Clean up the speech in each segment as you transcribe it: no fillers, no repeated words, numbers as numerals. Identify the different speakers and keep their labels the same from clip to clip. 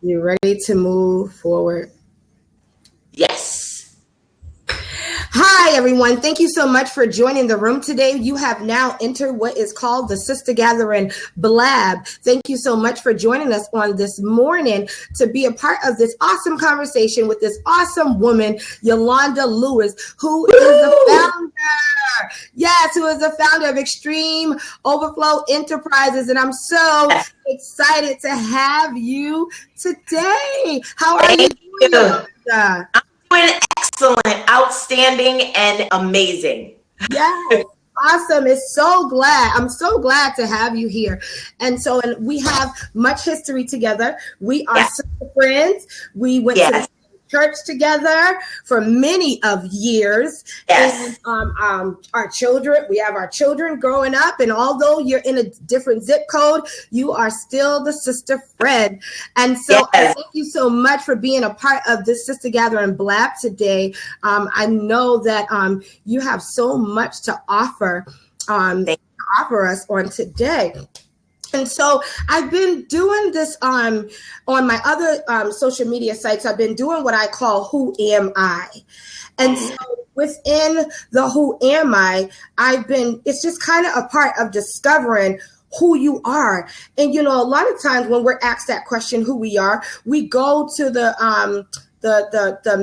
Speaker 1: You ready to move forward?
Speaker 2: Yes.
Speaker 1: Hi, everyone. Thank you so much for joining the room today. You have now entered what is called the Sister Gathering Blab. Thank you so much for joining us on this morning to be a part of this awesome conversation with this awesome woman, Yolanda Lewis, who is the founder. Yes, who is the founder of Extreme Overflow Enterprises. And I'm so excited to have you today. How are you doing, Yolanda?
Speaker 2: Doing excellent, outstanding, and amazing.
Speaker 1: Yes. Awesome. I'm so glad to have you here. And we have much history together. We are sister friends. We went to church together for many of years.
Speaker 2: Yes.
Speaker 1: And our children, we have our children growing up, and although you're in a different zip code, you are still the sister friend. And so I thank you so much for being a part of this Sister Gathering Blab today. I know that you have so much to offer us on today. And so I've been doing this on my other social media sites. I've been doing what I call Who Am I? And so within the Who Am I, it's just kind of a part of discovering who you are. And, a lot of times when we're asked that question, who we are, we go to the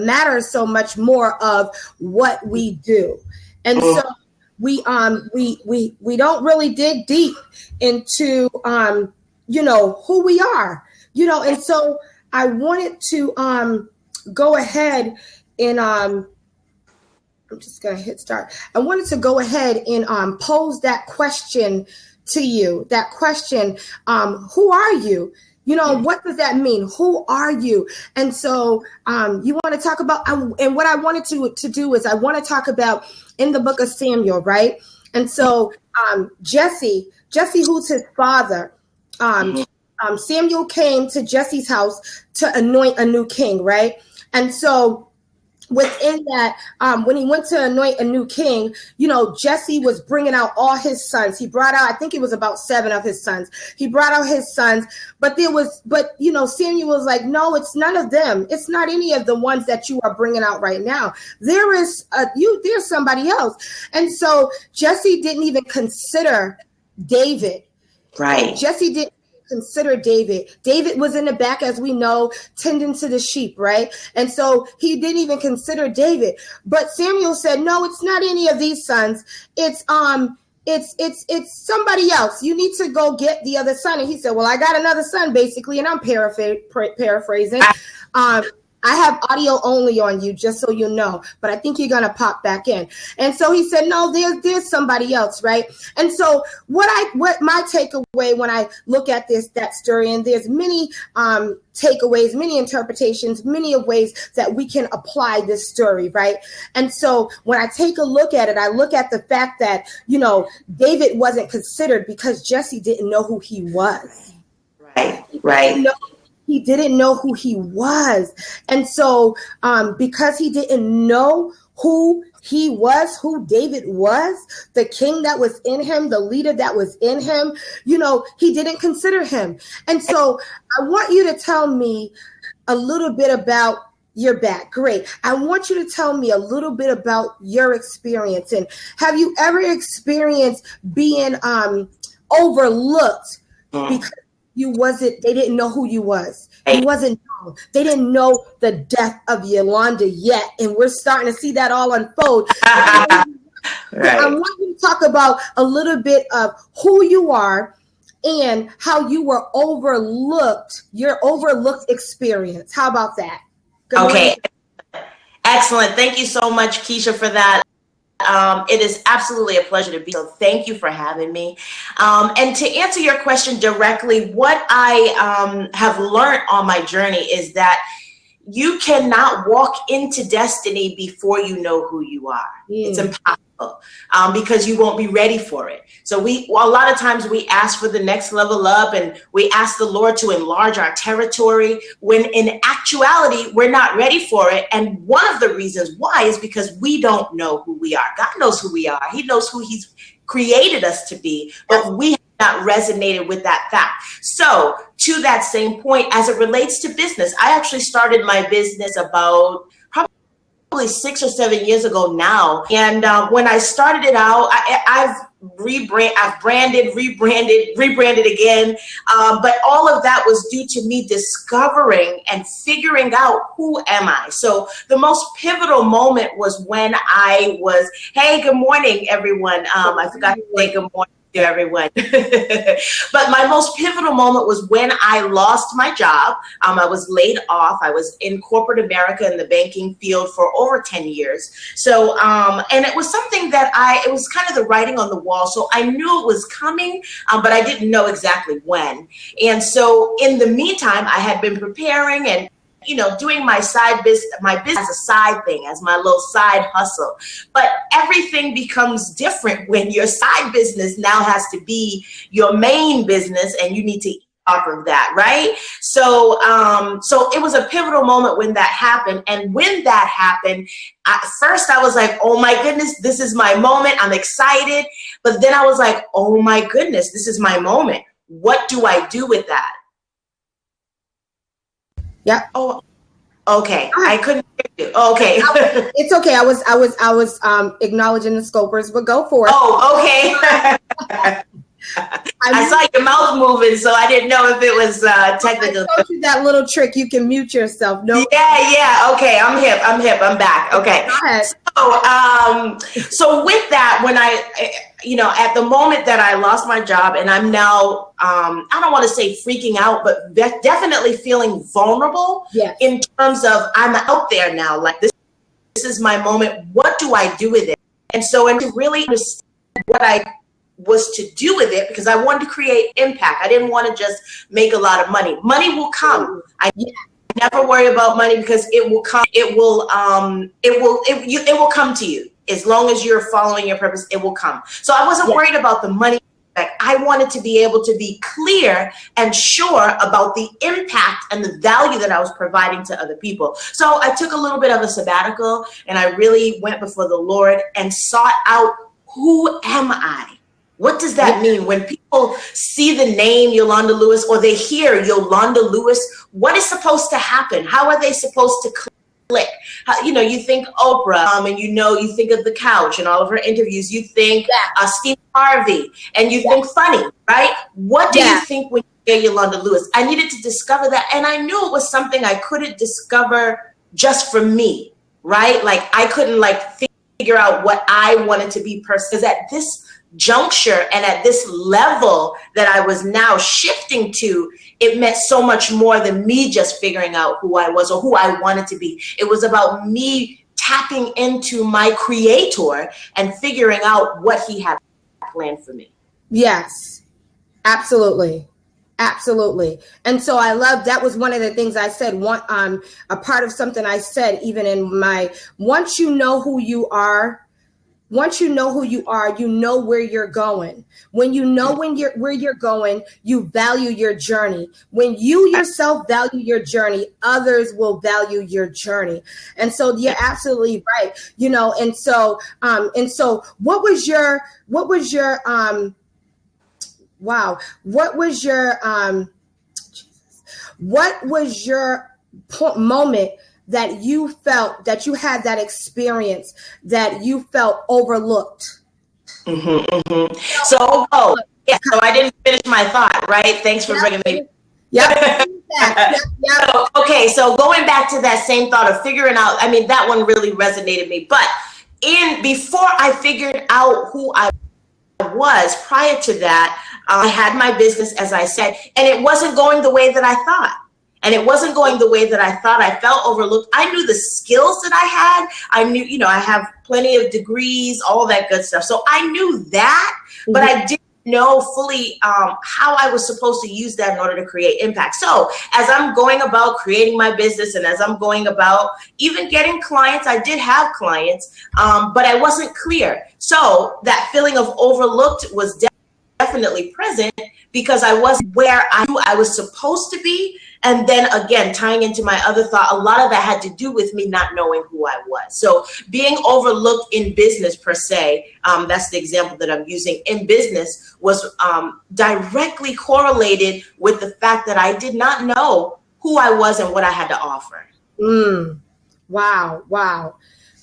Speaker 1: matter so much more of what we do. And so we don't really dig deep into who we are, and so I wanted to go ahead and I'm just gonna hit start. I wanted to go ahead and pose that question to you. That question, who are you? What does that mean? Who are you? And so you want to talk about, and what I wanted to do is I want to talk about in the book of Samuel, right? And so Jesse, who's his father, Samuel came to Jesse's house to anoint a new king, right? And so within that, when he went to anoint a new king, Jesse was bringing out all his sons. He brought out, I think it was about 7 of his sons. He brought out his sons, but Samuel was like, no, it's none of them. It's not any of the ones that you are bringing out right now. There's somebody else. And so Jesse didn't even consider David.
Speaker 2: Right.
Speaker 1: Jesse didn't consider David. David was in the back, as we know, tending to the sheep, right? And so he didn't even consider David. But Samuel said, no, it's not any of these sons. It's somebody else. You need to go get the other son. And he said, well, I got another son, basically. And I'm paraphrasing. I have audio only on you, just so you know, but I think you're going to pop back in. And so he said, no, there's somebody else, right? And so what my takeaway when I look at that story, and there's many takeaways, many interpretations, many of ways that we can apply this story, right? And so when I take a look at it, I look at the fact that, David wasn't considered because Jesse didn't know who he was.
Speaker 2: Right.
Speaker 1: He didn't know who he was. And so because he didn't know who he was, who David was, the king that was in him, the leader that was in him, he didn't consider him. And so I want you to tell me a little bit about your back. Great. I want you to tell me a little bit about your experience. And have you ever experienced being overlooked because they didn't know who you was. You wasn't known. They didn't know the death of Yolanda yet. And we're starting to see that all unfold. Right. I want you to talk about a little bit of who you are and how you were overlooked, your overlooked experience. How about that?
Speaker 2: Okay. Excellent. Thank you so much, Keisha, for that. It is absolutely a pleasure to be. So thank you for having me. And to answer your question directly, what I have learned on my journey is that you cannot walk into destiny before you know who you are. It's impossible because you won't be ready for it. So a lot of times we ask for the next level up and we ask the Lord to enlarge our territory when in actuality, we're not ready for it. And one of the reasons why is because we don't know who we are. God knows who we are. He knows who he's created us to be, but we have not resonated with that fact. So to that same point, as it relates to business, I actually started my business about probably 6 or 7 years ago now. And when I started it out, I've branded, rebranded again. But all of that was due to me discovering and figuring out who am I. So the most pivotal moment was when I was, hey, good morning, everyone. I forgot to say good morning to everyone. But my most pivotal moment was when I lost my job. I was laid off. I was in corporate America in the banking field for over 10 years. So, and it was something that it was kind of the writing on the wall. So I knew it was coming, but I didn't know exactly when. And so in the meantime, I had been preparing and doing my business as a side thing, as my little side hustle. But everything becomes different when your side business now has to be your main business and you need to eat off of that, right? So, so it was a pivotal moment when that happened. And when that happened, at first I was like, oh my goodness, this is my moment. I'm excited. But then I was like, oh my goodness, this is my moment. What do I do with that?
Speaker 1: Yeah.
Speaker 2: Oh, okay. I couldn't hear you. Okay.
Speaker 1: It's okay. I was acknowledging the scopers, but go for it.
Speaker 2: Oh, okay. I saw your mouth moving, so I didn't know if it was technical.
Speaker 1: I told you that little trick. You can mute yourself. No.
Speaker 2: Yeah. Okay. I'm hip. I'm back. Okay.
Speaker 1: Go ahead.
Speaker 2: So with that, when at the moment that I lost my job and I'm now, I don't want to say freaking out, but definitely feeling vulnerable.
Speaker 1: Yes.
Speaker 2: In terms of I'm out there now, like this is my moment. What do I do with it? And so, and to really understand what I was to do with it, because I wanted to create impact. I didn't want to just make a lot of money. Money will come. I never worry about money because it will come. It will come to you. As long as you're following your purpose, it will come. So I wasn't worried about the money. I wanted to be able to be clear and sure about the impact and the value that I was providing to other people. So I took a little bit of a sabbatical and I really went before the Lord and sought out, who am I? What does that mean? When people see the name Yolanda Lewis or they hear Yolanda Lewis, what is supposed to happen? How are they supposed to click? You think Oprah, and you think of The Couch and all of her interviews. You think Steve Harvey, and you think funny, right? What do you think when you hear Yolanda Lewis? I needed to discover that, and I knew it was something I couldn't discover just for me, right? Like I couldn't figure out what I wanted to be personally. Because at this juncture and at this level that I was now shifting to, it meant so much more than me just figuring out who I was or who I wanted to be. It was about me tapping into my creator and figuring out what he had planned for me. Yes,
Speaker 1: absolutely. Absolutely. And so I love, that was one of the things I said, a part of something I said, even in once you know who you are, you know where you're going. When you know where you're going, you value your journey. When you yourself value your journey, others will value your journey. And so you're absolutely right. And so what was your moment that you felt that you had that experience that you felt overlooked?
Speaker 2: So I didn't finish my thought, right? Thanks for bringing me.
Speaker 1: Yeah.
Speaker 2: So going back to that same thought of figuring out, that one really resonated me. But before I figured out who I was, prior to that, I had my business, as I said, and it wasn't going the way that I thought. And it wasn't going the way that I thought. I felt overlooked. I knew the skills that I had. I knew, I have plenty of degrees, all that good stuff. So I knew that, but I didn't know fully how I was supposed to use that in order to create impact. So as I'm going about creating my business and as I'm going about even getting clients, I did have clients, but I wasn't clear. So that feeling of overlooked was definitely present because I wasn't where I knew I was supposed to be. And then again, tying into my other thought, a lot of that had to do with me not knowing who I was. So being overlooked in business per se, that's the example that I'm using in business, was directly correlated with the fact that I did not know who I was and what I had to offer.
Speaker 1: Wow, wow,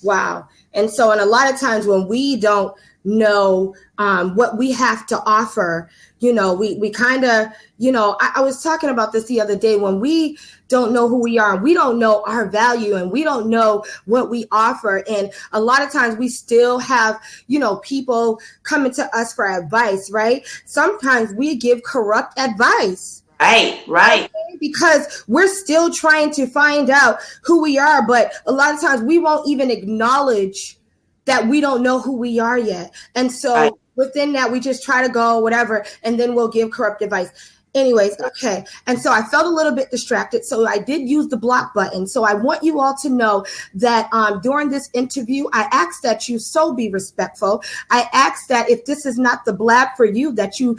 Speaker 1: wow. And so, and a lot of times when we don't know what we have to offer, you know, we kind of, you know, I was talking about this the other day. When we don't know who we are, and we don't know our value, and we don't know what we offer, and a lot of times we still have, you know, people coming to us for advice, right? Sometimes we give corrupt advice.
Speaker 2: Right.
Speaker 1: Because we're still trying to find out who we are, but a lot of times we won't even acknowledge that we don't know who we are yet. And so within that, we just try to go whatever, and then we'll give corrupt advice. Anyways, okay. And so I felt a little bit distracted. So I did use the block button. So I want you all to know that during this interview, I ask that you be respectful. I ask that if this is not the Blab for you, that you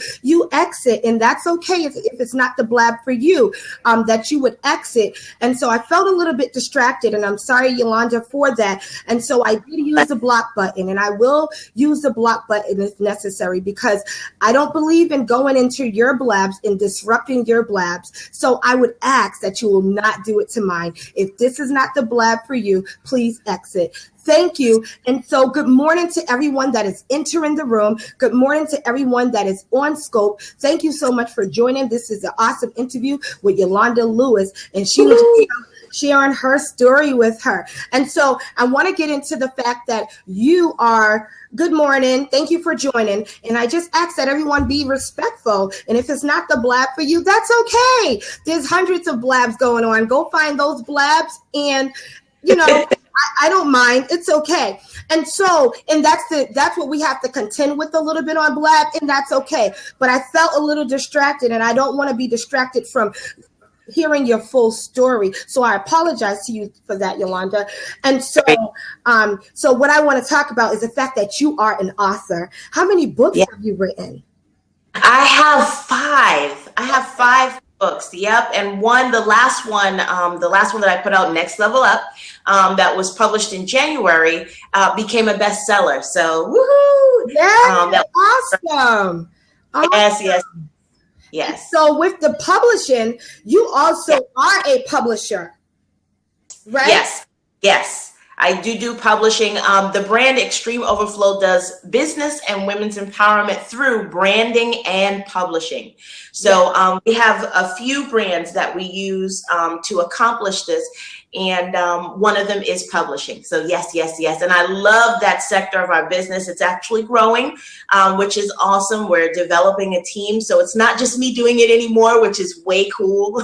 Speaker 1: exit. And that's okay if it's not the Blab for you, that you would exit. And so I felt a little bit distracted, and I'm sorry, Yolanda, for that. And so I did use the block button, and I will use the block button if necessary, because I don't believe in going into your Blabs and disrupting your Blabs. So I would ask that you will not do it to mine. If this is not the Blab for you, please exit. Thank you. And so good morning to everyone that is entering the room. Good morning to everyone that is on Scope. Thank you so much for joining. This is an awesome interview with Yolanda Lewis, and she was sharing her story with her. And so I want to get into the fact that you are, good morning, thank you for joining. And I just ask that everyone be respectful. And if it's not the Blab for you, that's okay. There's hundreds of Blabs going on. Go find those Blabs, and, you know, I don't mind. It's okay. And so, and that's what we have to contend with a little bit on Blab, and that's okay. But I felt a little distracted, and I don't want to be distracted from hearing your full story. So I apologize to you for that, Yolanda. And so, so what I want to talk about is the fact that you are an author. How many books have you written?
Speaker 2: I have five books. Yep. And the last one that I put out, Next Level Up, that was published in January, became a bestseller. So, woohoo!
Speaker 1: That's awesome.
Speaker 2: Yes.
Speaker 1: So with the publishing, you also are a publisher, right?
Speaker 2: Yes. I do publishing. The brand Extreme Overflow does business and women's empowerment through branding and publishing. So we have a few brands that we use to accomplish this. And one of them is publishing. So yes. And I love that sector of our business. It's actually growing, which is awesome. We're developing a team. So it's not just me doing it anymore, which is way cool.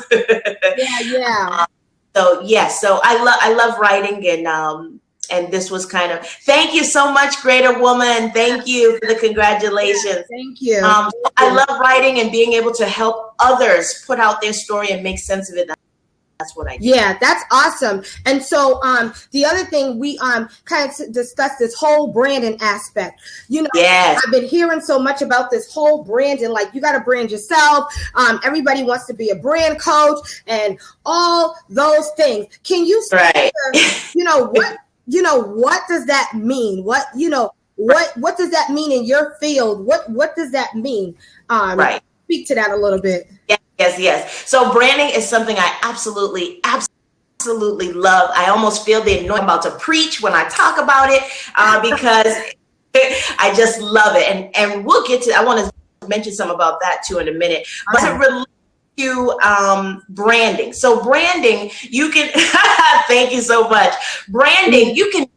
Speaker 1: Yeah.
Speaker 2: So yes, so I love writing, and this was kind of, thank you so much, Greater Woman. Thank you for the congratulations.
Speaker 1: Yeah, thank you.
Speaker 2: I love writing and being able to help others put out their story and make sense of it. That's what I do.
Speaker 1: Yeah, that's awesome. And so the other thing, we kind of discussed this whole branding aspect. You know, I've been hearing so much about this whole branding, like you got to brand yourself. Everybody wants to be a brand coach and all those things. Can you say, what does that mean? What does that mean in your field? What does that mean? Speak to that a little bit.
Speaker 2: Yes. So branding is something I absolutely love. I almost feel the anointing I'm about to preach when I talk about it, because I just love it. And we'll get to, I want to mention some about that too in a minute. But it relates to branding. So branding, you can, thank you so much. Branding, you can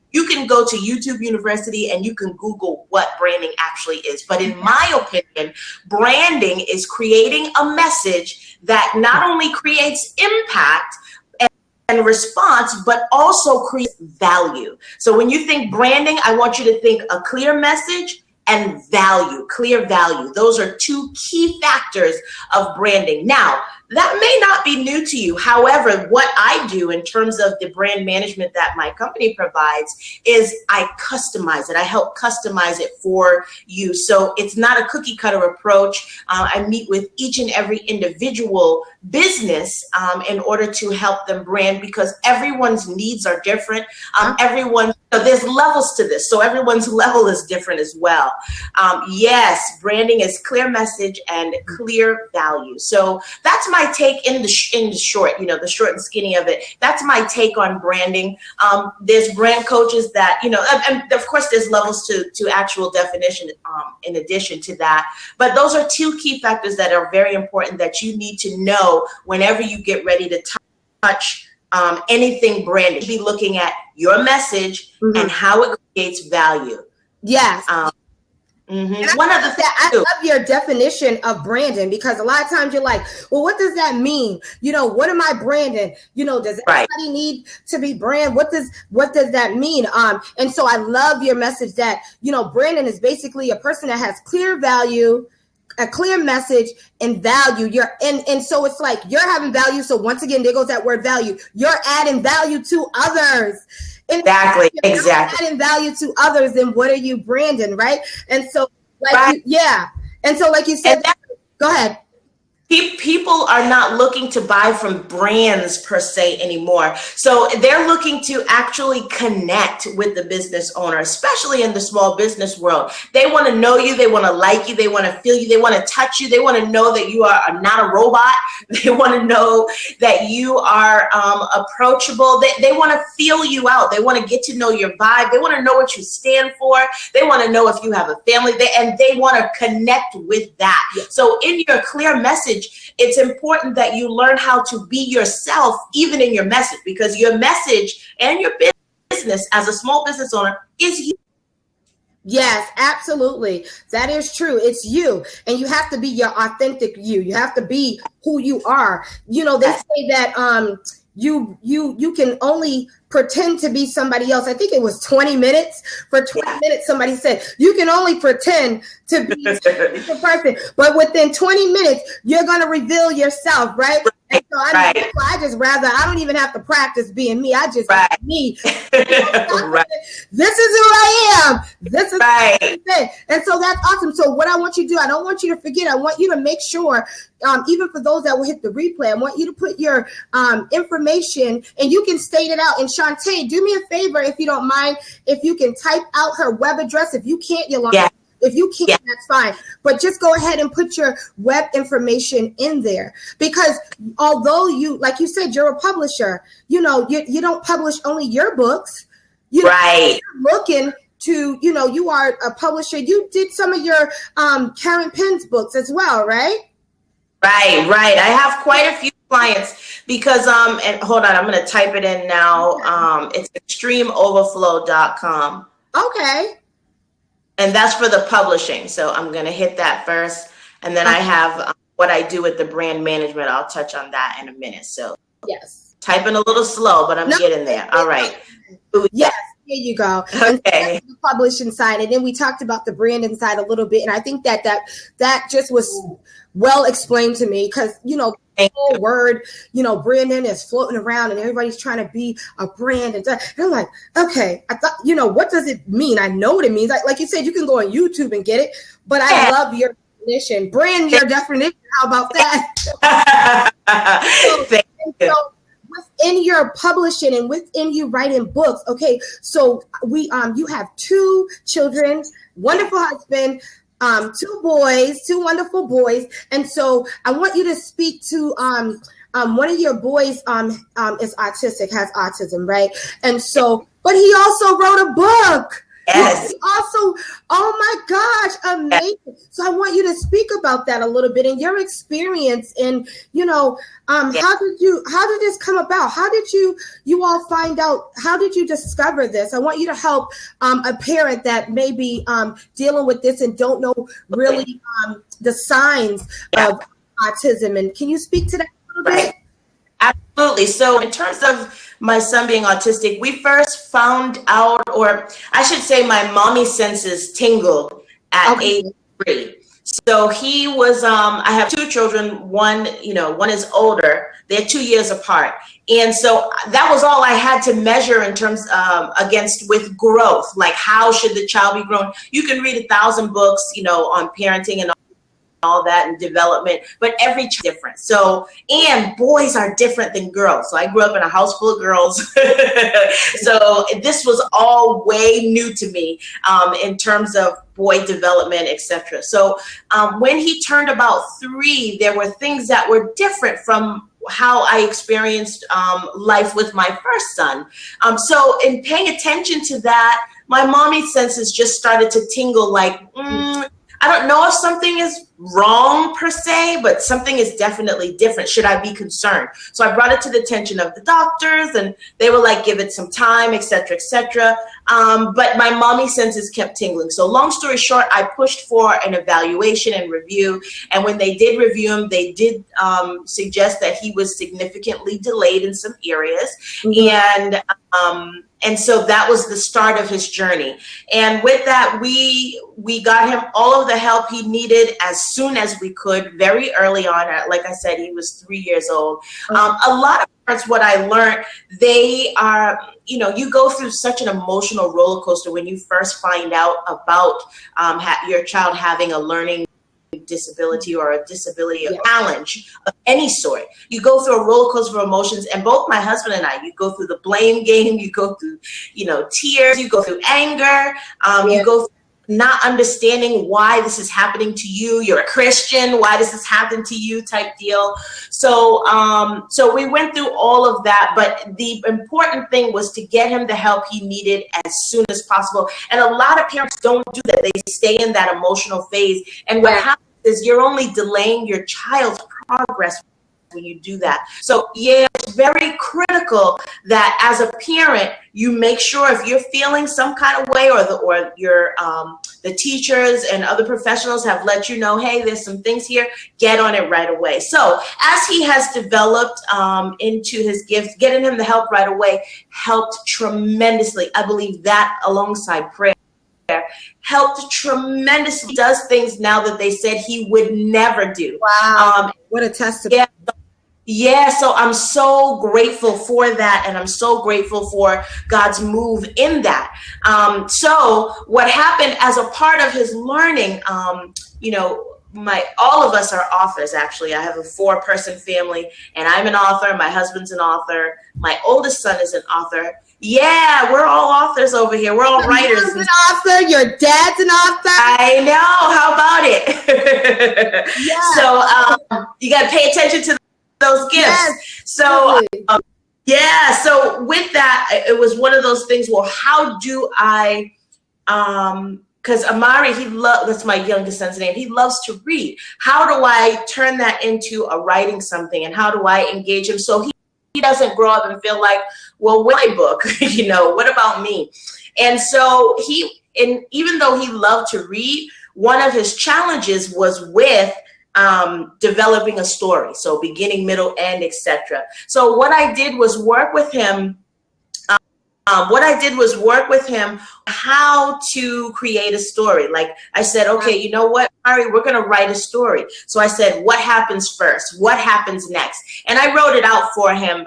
Speaker 2: go to YouTube University and you can Google what branding actually is. But in my opinion, branding is creating a message that not only creates impact and response, but also creates value. So when you think branding, I want you to think a clear message and value, clear value. Those are two key factors of branding. Now, that may not be new to you. However, what I do in terms of the brand management that my company provides is I customize it. I help customize it for you. So it's not a cookie cutter approach. I meet with each and every individual business in order to help them brand, because everyone's needs are different. There's levels to this, so everyone's level is different as well. Yes, branding is clear message and clear value. So that's my take in the short, the short and skinny of it. That's my take on branding. There's brand coaches that, and of course there's levels to actual definition in addition to that. But those are two key factors that are very important that you need to know whenever you get ready to touch anything branded. Be looking at your message and how it creates value.
Speaker 1: Yes.
Speaker 2: One other thing,
Speaker 1: I love your definition of branding, because a lot of times you're like, well, what does that mean? What am I branding? Does everybody need to be brand? What does that mean? And so I love your message that, branding is basically a person that has clear value, a clear message and value. And so it's like you're having value. So once again, there goes that word value. You're adding value to others.
Speaker 2: Exactly.
Speaker 1: Adding value to others, then what are you branding, right? And so, and so, like you said, go ahead.
Speaker 2: People are not looking to buy from brands per se anymore. So they're looking to actually connect with the business owner, especially in the small business world. They want to know you. They want to like you. They want to feel you. They want to touch you. They want to know that you are not a robot. They want to know that you are approachable. They want to feel you out. They want to get to know your vibe. They want to know what you stand for. They want to know if you have a family, and they want to connect with that. Yes. So in your clear message, it's important that you learn how to be yourself, even in your message, because your message and your business as a small business owner is you.
Speaker 1: Yes, absolutely. That is true. It's you, and you have to be your authentic you. You have to be who you are. They say that you can only pretend to be somebody else. I think it was 20 minutes. For 20 minutes, somebody said, you can only pretend to be a person, but within 20 minutes, you're going to reveal yourself, right? And so I don't even have to practice being me. I just be me. This is who I am. This is right. And so that's awesome. So what I want you to do, I don't want you to forget. I want you to make sure, even for those that will hit the replay, I want you to put your information, and you can state it out. And Shantae, do me a favor, if you don't mind, if you can type out her web address. If you can't, Yolanda. Yeah. If you can't, that's fine. But just go ahead and put your web information in there, because although like you said, you're a publisher, you don't publish only your books. You're looking to, you are a publisher. You did some of your Karen Penn's books as well, right?
Speaker 2: Right. I have quite a few clients because, and hold on, I'm going to type it in now. It's extremeoverflow.com.
Speaker 1: Okay.
Speaker 2: And that's for the publishing. So I'm going to hit that first. And then I have what I do with the brand management. I'll touch on that in a minute. So typing a little slow, but I'm getting there. All right.
Speaker 1: Yes. Here you go. Okay. The publishing side. And then we talked about the branding side a little bit. And I think that just was well explained to me, because, the whole word, branding is floating around and everybody's trying to be a brand. And I'm like, okay, I thought, what does it mean? I know what it means. Like you said, you can go on YouTube and get it, but I love your definition. Brand your definition. How about that? So within your publishing and within you writing books, okay, so you have 2 children, wonderful husband, 2 boys, 2 wonderful boys. And so I want you to speak to one of your boys is autistic, has autism, right? And so, but he also wrote a book.
Speaker 2: Yes.
Speaker 1: He also, oh my gosh, amazing. So I want you to speak about that a little bit and your experience, and how did this come about? How did you all find out? How did you discover this? I want you to help a parent that may be dealing with this and don't know really the signs of autism. And can you speak to that a little bit?
Speaker 2: Absolutely. So in terms of my son being autistic, we first found out, or I should say my mommy senses tingled at age 3. So he was, I have 2 children. One is older. They're 2 years apart. And so that was all I had to measure in terms against with growth. Like, how should the child be grown? You can read 1,000 books, on parenting and all. all that and development, but every child is different. So, and boys are different than girls. So I grew up in a house full of girls. So this was all way new to me in terms of boy development, etc. So when he turned about 3, there were things that were different from how I experienced life with my first son. So in paying attention to that, my mommy senses just started to tingle like, I don't know if something is wrong per se, but something is definitely different. Should I be concerned? So I brought it to the attention of the doctors, and they were like, give it some time, etc., etc. But my mommy senses kept tingling. So long story short, I pushed for an evaluation and review. And when they did review him, they did suggest that he was significantly delayed in some areas. And so that was the start of his journey. And with that, we got him all of the help he needed as soon as we could, very early on. Like I said, he was 3 years old. A lot of parents, what I learned, they are, you go through such an emotional roller coaster when you first find out about your child having a learning disability or a disability or challenge of any sort. You go through a roller coaster of emotions, and both my husband and I, you go through the blame game, you go through, tears, you go through anger, you go through not understanding why this is happening to you. You're a Christian, why does this happen to you type deal. So so we went through all of that, but the important thing was to get him the help he needed as soon as possible. And a lot of parents don't do that. They stay in that emotional phase, and what happens is you're only delaying your child's progress when you do that. So yeah, it's very critical that as a parent, you make sure if you're feeling some kind of way, or the teachers and other professionals have let you know, hey, there's some things here, get on it right away. So as he has developed into his gifts, getting him the help right away helped tremendously. I believe that, alongside prayer, helped tremendously. Does things now that they said he would never do.
Speaker 1: Wow. What a testimony.
Speaker 2: Yeah, so I'm so grateful for that, and I'm so grateful for God's move in that. So what happened as a part of his learning, all of us are authors, actually. I have a 4-person family, and I'm an author. My husband's an author. My oldest son is an author. Yeah, we're all authors over here. We're all writers.
Speaker 1: Your mom's an author. Your dad's an author.
Speaker 2: I know. How about it? Yeah. So you got to pay attention to those gifts. Yes, so so with that, it was one of those things. Well, how do I? Because Amari, that's my youngest son's name. He loves to read. How do I turn that into a writing something, and how do I engage him so he doesn't grow up and feel like, well, my book, what about me? And so even though he loved to read, one of his challenges was with developing a story. So beginning, middle, end, etc. So what I did was work with him. How to create a story. Like I said, okay, you know what, Ari, we're going to write a story. So I said, what happens first? What happens next? And I wrote it out for him,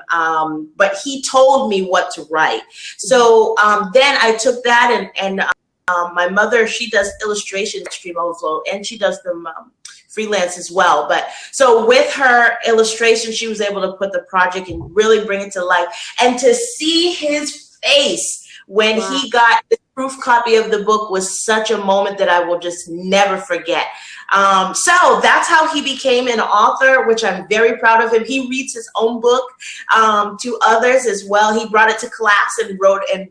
Speaker 2: but he told me what to write. So then I took that and my mother, she does illustration at Stream Overflow, and she does them freelance as well. But so with her illustration, she was able to put the project and really bring it to life. And to see his face when he got the proof copy of the book was such a moment that I will just never forget. So that's how he became an author, which I'm very proud of him. He reads his own book to others as well. He brought it to class and wrote, and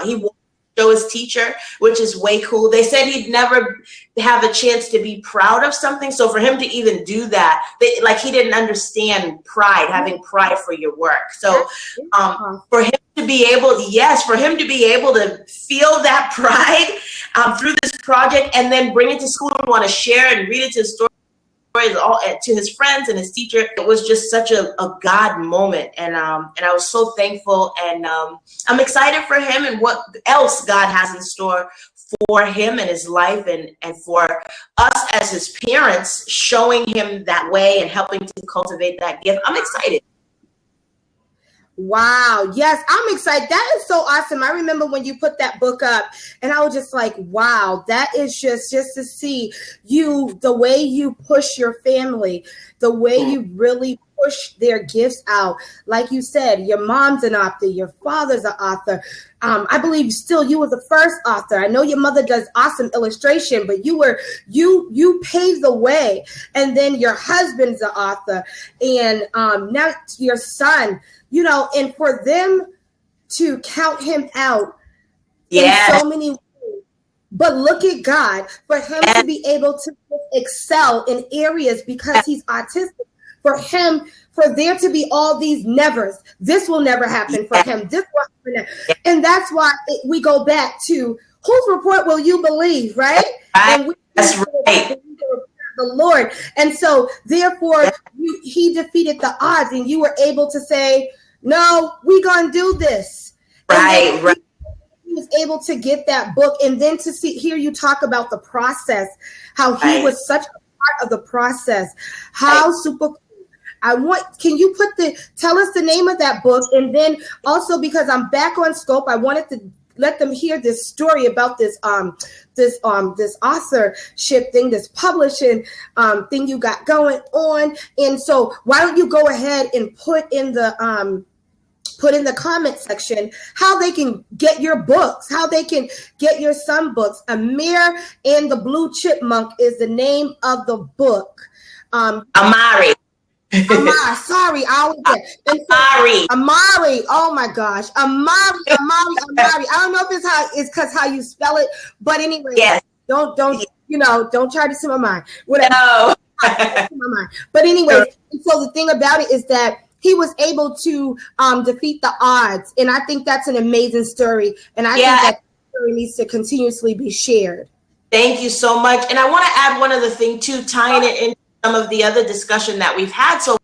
Speaker 2: he will show his teacher, which is way cool. They said he'd never have a chance to be proud of something. So for him to even do that, he didn't understand pride, having pride for your work. So for him to be able, to feel that pride through this project, and then bring it to school and want to share and read it to his story, to his friends and his teacher, it was just such a God moment, and I was so thankful, and I'm excited for him and what else God has in store for him and his life, and for us as his parents, showing him that way and helping to cultivate that gift. I'm excited.
Speaker 1: Wow. Yes, I'm excited. That is so awesome. I remember when you put that book up and I was just like, wow, that is just to see you, the way you push your family, the way you really push their gifts out. Like you said, your mom's an author, your father's an author. I believe still you were the first author. I know your mother does awesome illustration, but you paved the way. And then your husband's an author, and now your son. And for them to count him out in so many ways, but look at God, for him to be able to excel in areas because he's autistic, for there to be all these nevers. This will never happen for him. This will happen. And that's why we go back to whose report will you believe, right? And
Speaker 2: that's right.
Speaker 1: The Lord. And so therefore he defeated the odds, and you were able to say, no, we're going to do this.
Speaker 2: Right.
Speaker 1: He was able to get that book, and then to hear you talk about the process, how he was such a part of the process. How super cool. Can you tell us the name of that book? And then also, because I'm back on Scope, I wanted to let them hear this story about this authorship thing, this publishing thing you got going on. And so why don't you go ahead and put in the comment section how they can get your books, how they can get your son books. Amir and the Blue Chipmunk is the name of the book.
Speaker 2: Amari.
Speaker 1: Sorry, Amari. Oh my gosh, Amari. I don't know if it's because how you spell it, but anyway,
Speaker 2: yes.
Speaker 1: Don't try to see my mind. Whatever.
Speaker 2: No.
Speaker 1: But anyway, so the thing about it is that he was able to defeat the odds, and I think that's an amazing story, and I think that story needs to continuously be shared.
Speaker 2: Thank you so much, and I want to add one other thing too, tying it into some of the other discussion that we've had so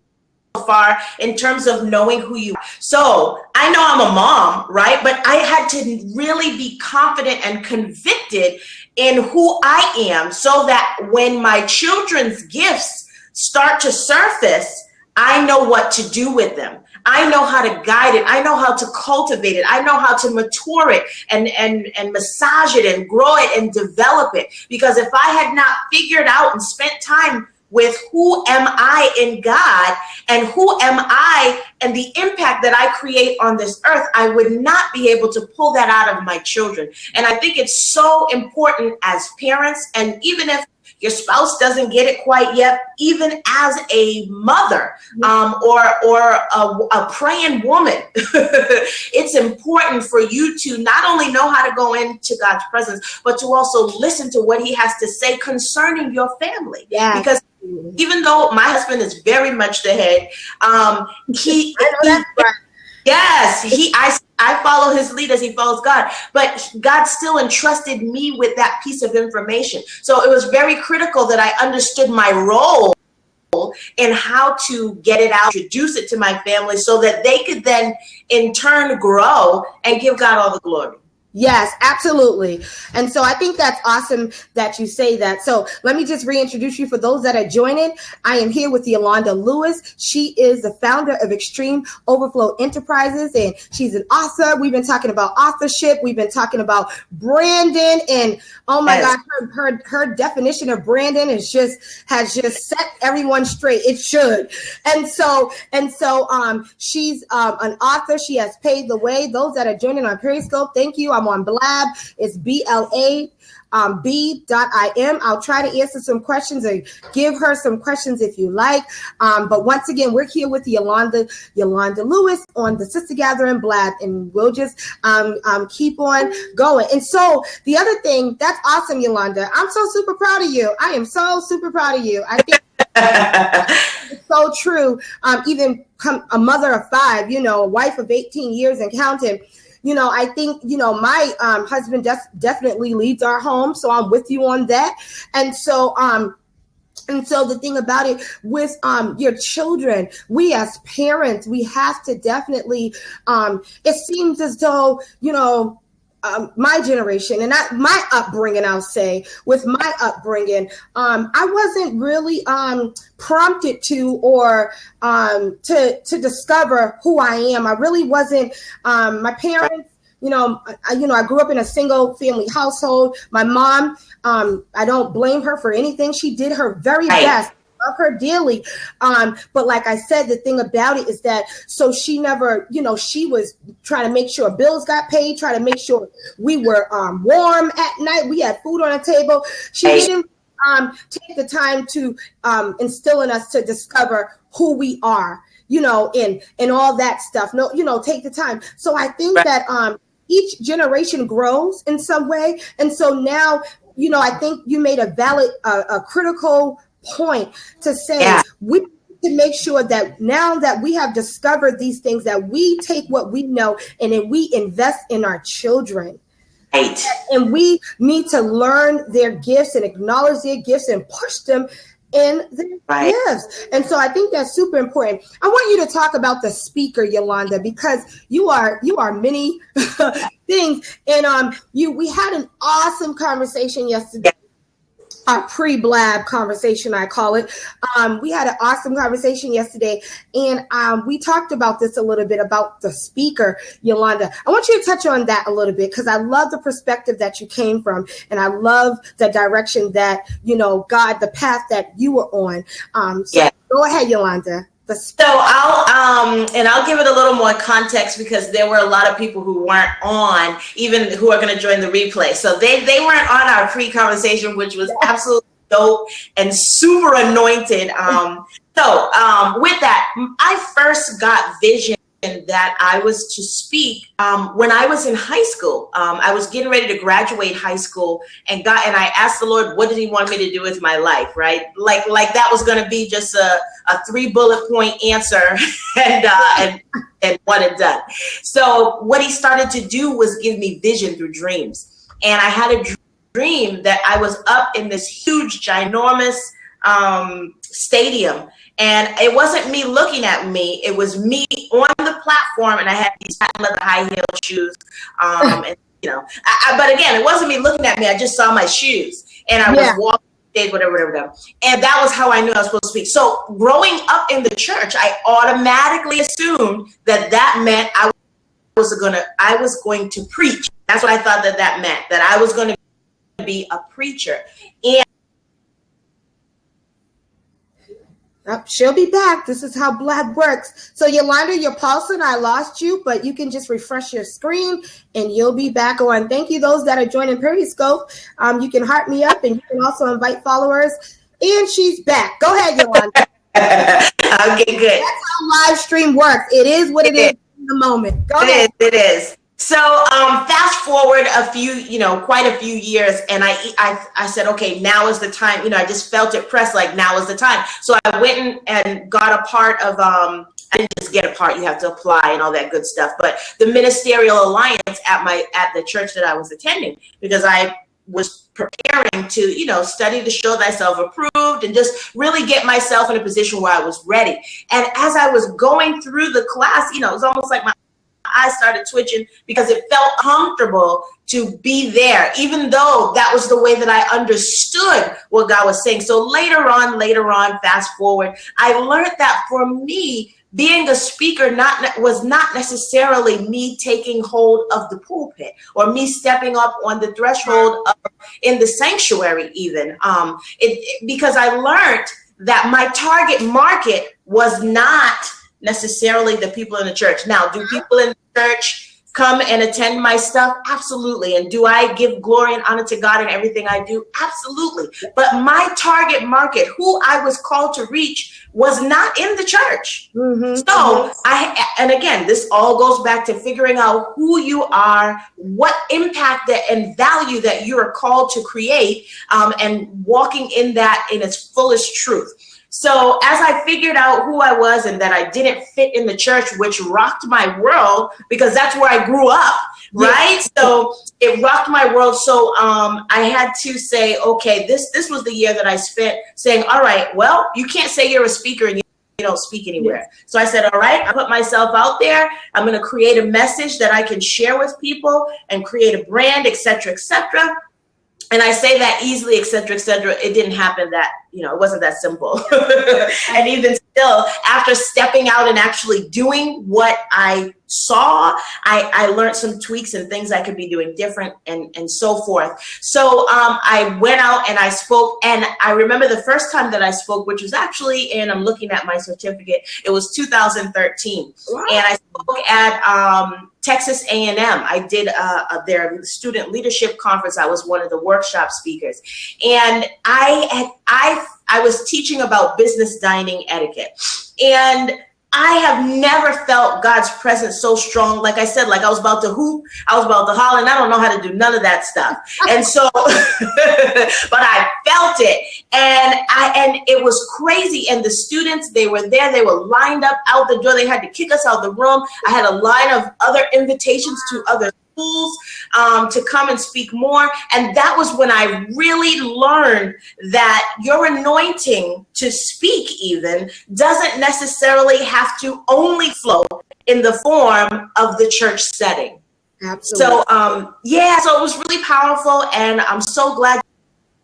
Speaker 2: far in terms of knowing who you are. So I know I'm a mom, right? But I had to really be confident and convicted in who I am, so that when my children's gifts start to surface, I know what to do with them. I know how to guide it. I know how to cultivate it. I know how to mature it and massage it and grow it and develop it. Because if I had not figured out and spent time with who am I in God and who am I and the impact that I create on this earth, I would not be able to pull that out of my children. And I think it's so important as parents, and even if your spouse doesn't get it quite yet, even as a mother or a praying woman, it's important for you to not only know how to go into God's presence, but to also listen to what he has to say concerning your family.
Speaker 1: Yeah.
Speaker 2: Because even though my husband is very much the head, yes, I follow his lead as he follows God, but God still entrusted me with that piece of information. So it was very critical that I understood my role and how to get it out, introduce it to my family so that they could then in turn grow and give God all the glory.
Speaker 1: Yes, absolutely. And so I think that's awesome that you say that. So let me just reintroduce you for those that are joining. I am here with Yolanda Lewis. She is the founder of Extreme Overflow Enterprises, and she's an author. We've been talking about authorship. We've been talking about branding, and oh my God, her definition of branding has just set everyone straight. It should. And so she's an author. She has paved the way. Those that are joining on Periscope, thank you. I'm on Blab. It's BLAB.IM. I'll try to answer some questions and give her some questions if you like. But once again, we're here with Yolanda Lewis on the Sister Gathering Blab, and we'll just keep on going. And so the other thing, that's awesome, Yolanda. I'm so super proud of you. I am so super proud of you. I think it's so true. Even a mother of 5, a wife of 18 years and counting. I think, my husband definitely leads our home. So I'm with you on that. And so the thing about it with your children, we as parents, we have to definitely, it seems as though, my generation and my upbringing, I'll say, with my upbringing, I wasn't really prompted to or to discover who I am. I really wasn't. My parents, I grew up in a single family household. My mom, I don't blame her for anything. She did her very best. Love her dearly. But like I said, the thing about it is that, so she never, she was trying to make sure bills got paid, trying to make sure we were warm at night. We had food on the table. She didn't take the time to instill in us to discover who we are, and all that stuff. No, take the time. So I think that each generation grows in some way. And so now, I think you made a valid, a critical point to say we need to make sure that now that we have discovered these things, that we take what we know and then we invest in our children. Right. And we need to learn their gifts and acknowledge their gifts and push them in their gifts. And so I think that's super important. I want you to talk about the speaker, Yolanda, because you are many things. And we had an awesome conversation yesterday. Our pre-blab conversation, I call it. We had an awesome conversation yesterday, and we talked about this a little bit, about the speaker, Yolanda. I want you to touch on that a little bit, because I love the perspective that you came from, and I love the direction that, God, the path that you were on. Go ahead, Yolanda.
Speaker 2: So I'll give it a little more context, because there were a lot of people who weren't on, even who are going to join the replay. So they weren't on our pre-conversation, which was absolutely dope and super anointed. With that, I first got vision that I was to speak when I was in high school. I was getting ready to graduate high school, and I asked the Lord, what did he want me to do with my life, right? Like that was going to be just a 3 bullet point answer and one and done. So what he started to do was give me vision through dreams. And I had a dream that I was up in this huge, ginormous stadium. And it wasn't me looking at me. It was me on the platform, and I had these patent leather high heel shoes. But again, it wasn't me looking at me. I just saw my shoes, and I was walking, whatever. And that was how I knew I was supposed to speak. So growing up in the church, I automatically assumed that meant I was going to preach. That's what I thought that meant, that I was going to be a preacher. And
Speaker 1: she'll be back. This is how Blab works. So Yolanda, you're pausing. I lost you, but you can just refresh your screen and you'll be back on. Thank you, those that are joining Periscope. You can heart me up, and you can also invite followers. And she's back. Go ahead, Yolanda.
Speaker 2: Okay, good.
Speaker 1: That's how live stream works. It is what it is in the moment. Go ahead.
Speaker 2: It is. So fast forward quite a few years, and I said, okay, now is the time. I just felt it press, like now is the time. So I went and got a part of, I didn't just get a part, you have to apply and all that good stuff, but the Ministerial Alliance at the church that I was attending, because I was preparing to, study to show thyself approved and just really get myself in a position where I was ready. And as I was going through the class, it was almost like my eyes started twitching, because it felt comfortable to be there, even though that was the way that I understood what God was saying. So later on, fast forward, I learned that for me, being a speaker was not necessarily me taking hold of the pulpit or me stepping up on the threshold in the sanctuary even, because I learned that my target market was not necessarily the people in the church. Now, do people in the church come and attend my stuff? Absolutely. And do I give glory and honor to God in everything I do? Absolutely. But my target market, who I was called to reach, was not in the church. And again, this all goes back to figuring out who you are, what impact and value that you are called to create, and walking in that in its fullest truth. So as I figured out who I was and that I didn't fit in the church, which rocked my world, because that's where I grew up, right? So it rocked my world. So I had to say, okay, this was the year that I spent saying, all right, well, you can't say you're a speaker and don't speak anywhere. So I said, all right, I put myself out there. I'm going to create a message that I can share with people and create a brand, et cetera, et cetera. And I say that easily, et cetera, et cetera. It didn't happen that, it wasn't that simple. And even still, after stepping out and actually doing what I saw, I learned some tweaks and things I could be doing different and so forth. So I went out and I spoke, and I remember the first time that I spoke, which was actually I'm looking at my certificate, it was 2013. Wow. And I spoke at Texas A&M. I did their student leadership conference. I was one of the workshop speakers, and I was teaching about business dining etiquette, and I have never felt God's presence so strong. Like I said, like I was about to hoop, I was about to holler, and I don't know how to do none of that stuff. And so, but I felt it, and it was crazy. And the students, they were there, they were lined up out the door. They had to kick us out the room. I had a line of other invitations to other schools to come and speak more. And that was when I really learned that your anointing to speak even doesn't necessarily have to only flow in the form of the church setting. Absolutely. So so it was really powerful, and I'm so glad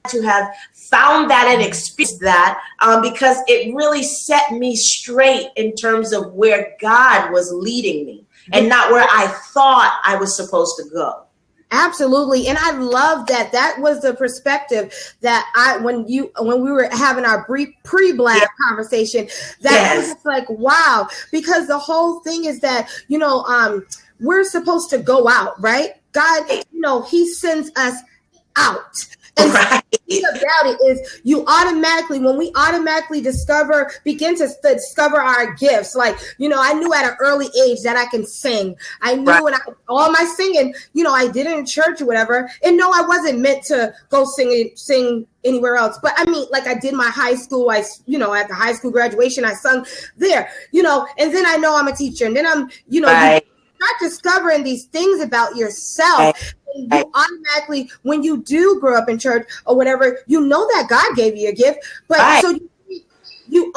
Speaker 2: to have found that and experienced that because it really set me straight in terms of where God was leading me and not where I thought I was supposed to go.
Speaker 1: Absolutely. And I love that. That was the perspective that when we were having our pre-Blab conversation, that was just like, wow, because the whole thing is that, we're supposed to go out, right? God, he sends us out. And the thing about it is when we automatically begin to discover our gifts. Like, I knew at an early age that I can sing. I knew all my singing, I did it in church or whatever. And no, I wasn't meant to go sing anywhere else. But I mean, like I did my high school, at the high school graduation, I sung there, and then I know I'm a teacher. And then I'm, you start discovering these things about yourself. And you automatically, when you do grow up in church or whatever, that God gave you a gift, but so you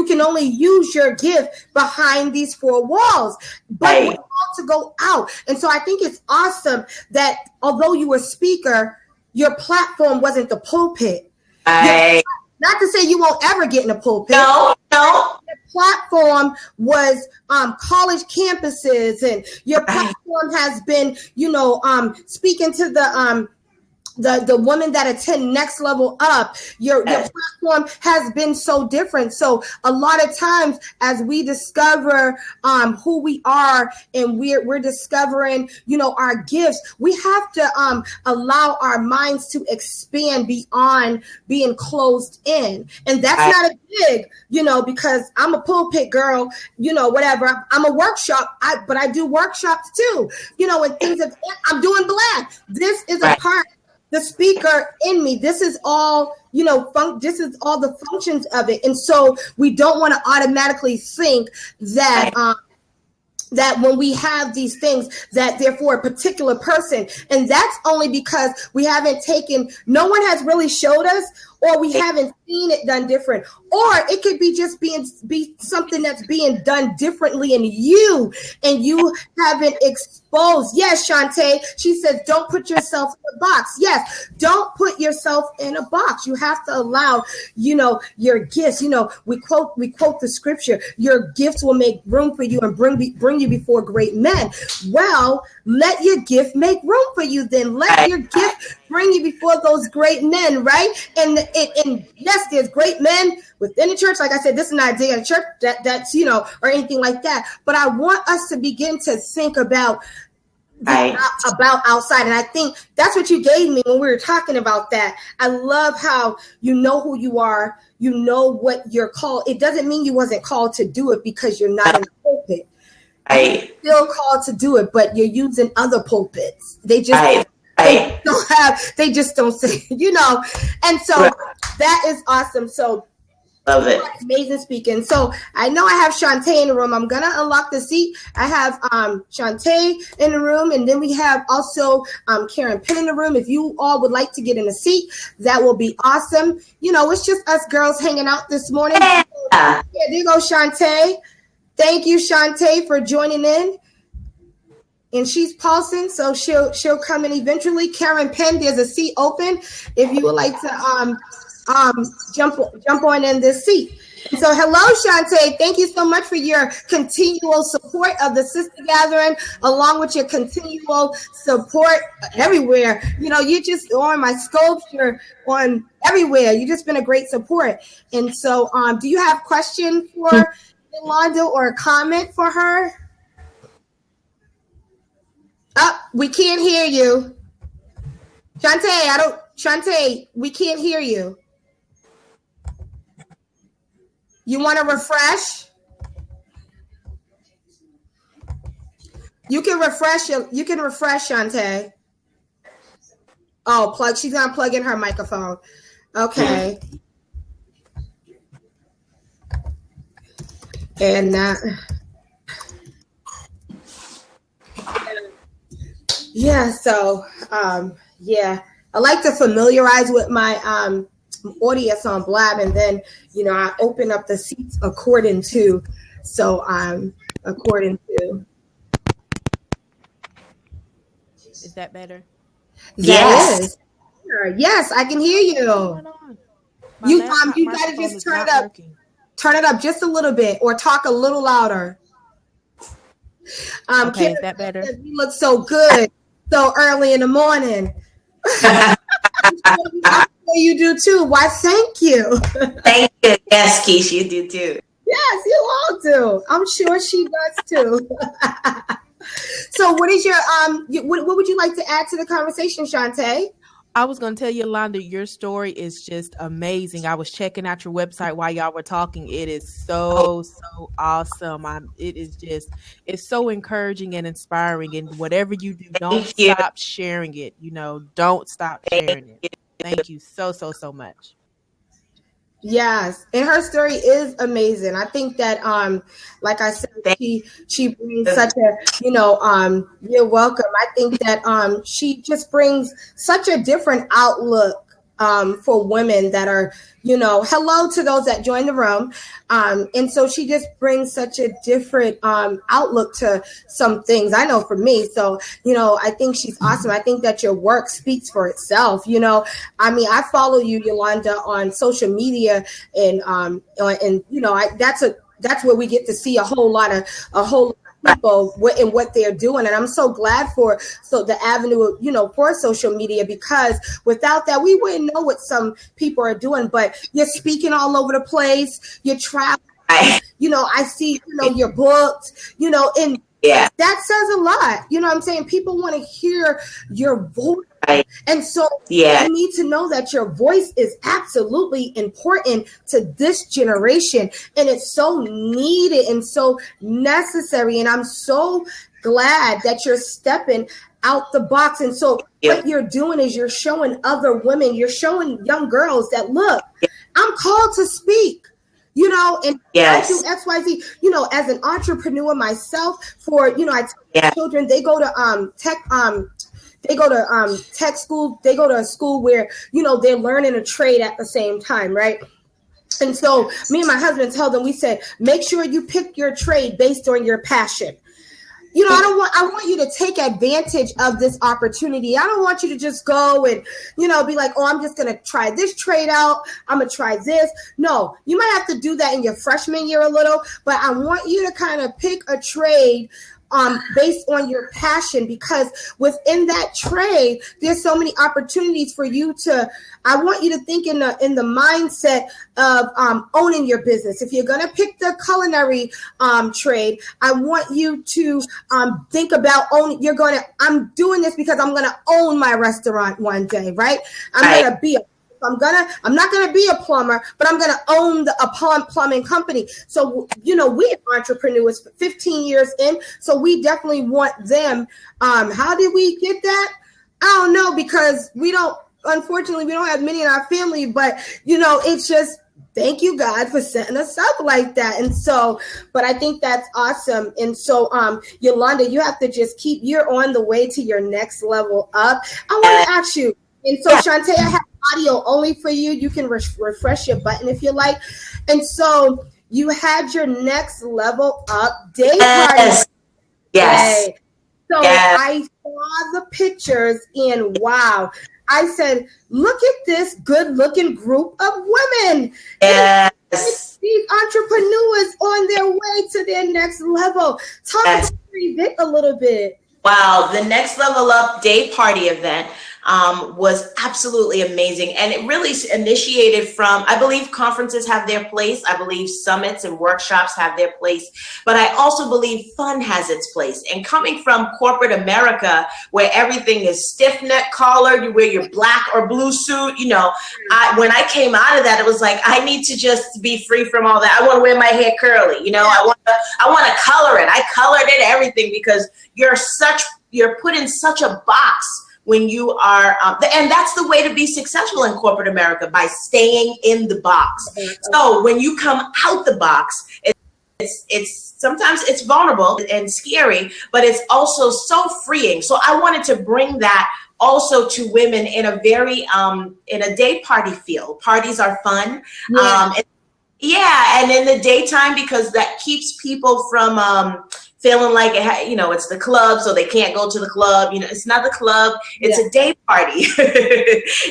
Speaker 1: can only use your gift behind these four walls, but we're called to go out. And so I think it's awesome that although you were a speaker, your platform wasn't the pulpit. Not to say you won't ever get in a pulpit.
Speaker 2: No.
Speaker 1: Your platform was college campuses, and your platform has been, speaking to the women that attend Next Level Up. Your platform has been so different. So a lot of times as we discover who we are and we're discovering, our gifts, we have to allow our minds to expand beyond being closed in. And that's not a dig, because I'm a pulpit girl, whatever. I'm a workshop, but I do workshops too, and things that I'm doing Blab. This is a part, the speaker in me. This is all, this is all the functions of it. And so we don't want to automatically think that that when we have these things that they're for a particular person. And that's only because we haven't no one has really showed us, or we haven't seen it done different. Or it could be just be something that's being done differently in you, and you haven't exposed. Yes, Shantae, she says, don't put yourself in a box. Yes, don't put yourself in a box. You have to allow, your gifts. We quote the scripture, your gifts will make room for you and bring you before great men. Well, let your gift make room for you then. Let your gift bring you before those great men, right? And yes, there's great men within the church. Like I said, this is not a dig at a church that's, or anything like that. But I want us to begin to think about outside. And I think that's what you gave me when we were talking about that. I love how you know who you are. You know what you're called. It doesn't mean you wasn't called to do it because you're not in the pulpit. You're still called to do it, but you're using other pulpits. They just they just don't say, and so that is awesome. So
Speaker 2: Love it.
Speaker 1: Amazing speaking. So I know I have Shantae in the room. I'm gonna unlock the seat. I have Shantae in the room, and then we have also Karen Penn in the room. If you all would like to get in a seat, that will be awesome. It's just us girls hanging out this morning.
Speaker 2: Yeah,
Speaker 1: there you go, Shantae. Thank you, Shantae, for joining in. And she's pulsing, so she'll come in eventually. Karen Penn, there's a seat open if you would like to jump on in this seat. So hello, Shantae. Thank you so much for your continual support of the Sister Gathering, along with your continual support everywhere. You're just on my scopes, you're on everywhere. You've just been a great support. And so do you have a question for Yolanda or a comment for her? Oh, we can't hear you. Shantae, we can't hear you. You want to refresh? You can refresh, Shantae. Oh, she's going to plug in her microphone. Okay. And so I like to familiarize with my audience on Blab, and then I open up the seats according to.
Speaker 3: Is that better?
Speaker 2: Yes.
Speaker 1: Yes, I can hear you. You got to just turn it up. Working. Turn it up just a little bit, or talk a little louder.
Speaker 3: Okay, is that better?
Speaker 1: You look so good so early in the morning. You do too. Why, thank you.
Speaker 2: Thank you. Yes, Keisha, you do too.
Speaker 1: Yes, you all do. I'm sure she does too. So what is your what would you like to add to the conversation, Shantae?
Speaker 3: I was going to tell you, Yolanda, your story is just amazing. I was checking out your website while y'all were talking. It is so awesome. It's so encouraging and inspiring. And whatever you do, don't stop sharing it. Don't stop sharing it. Thank you so much.
Speaker 1: Yes, and her story is amazing. I think that, like I said, she brings such a, you're welcome. I think that she just brings such a different outlook for women that are, hello to those that join the room. And so she just brings such a different outlook to some things. I know for me. So, I think she's awesome. I think that your work speaks for itself. I follow you, Yolanda, on social media, and that's where we get to see a whole lot of people what they're doing, and I'm so glad for the avenue for social media, because without that we wouldn't know what some people are doing. But you're speaking all over the place, you're traveling, I see your books, and that says a lot. I'm saying people want to hear your voice. Right. And so you need to know that your voice is absolutely important to this generation, and it's so needed and so necessary. And I'm so glad that you're stepping out the box. And so what you're doing is you're showing other women, you're showing young girls that, look, I'm called to speak. And I do XYZ, as an entrepreneur myself, for, I tell children, they go to tech school, they go to a school where, they're learning a trade at the same time, right? And so me and my husband tell them, we said, make sure you pick your trade based on your passion. I want you to take advantage of this opportunity. I don't want you to just go and, be like, oh, I'm just going to try this trade out. I'm going to try this. No, you might have to do that in your freshman year a little, but I want you to kind of pick a trade based on your passion, because within that trade, there's so many opportunities for you to, I want you to think in the mindset of owning your business. If you're going to pick the culinary trade, I want you to think about I'm doing this because I'm going to own my restaurant one day, right? I'm going to be I'm not going to be a plumber, but I'm going to own a plumbing company. So, we are entrepreneurs 15 years in, so we definitely want them. How did we get that? I don't know, because unfortunately, we don't have many in our family, but, it's just, Thank you, God, for setting us up like that. And so, but I think that's awesome. And so, Yolanda, you have to just you're on the way to your next level up. I want to ask you, and so Shantae, I have audio only for you. You can refresh your button if you like. And so you had your next level up day party.
Speaker 2: Yes.
Speaker 1: So I saw the pictures and wow. I said, look at this good looking group of women.
Speaker 2: Yes.
Speaker 1: These entrepreneurs on their way to their next level. Talk about your event a little bit.
Speaker 2: Wow, the Next Level Up Day Party event was absolutely amazing. And it really initiated from, I believe conferences have their place. I believe summits and workshops have their place. But I also believe fun has its place. And coming from corporate America, where everything is stiff neck collar, you wear your black or blue suit, you know, when I came out of that, it was like, I need to just be free from all that. I want to wear my hair curly, you know, I want to color it. I colored it, everything, because you're put in such a box when you are, and that's the way to be successful in corporate America, by staying in the box. So when you come out the box, it's sometimes it's vulnerable and scary, but it's also so freeing. So I wanted to bring that also to women in a very, in a day party feel. Parties are fun. And in the daytime, because that keeps people from, feeling like it's the club, so they can't go to the club. You know, it's not the club, it's a day party.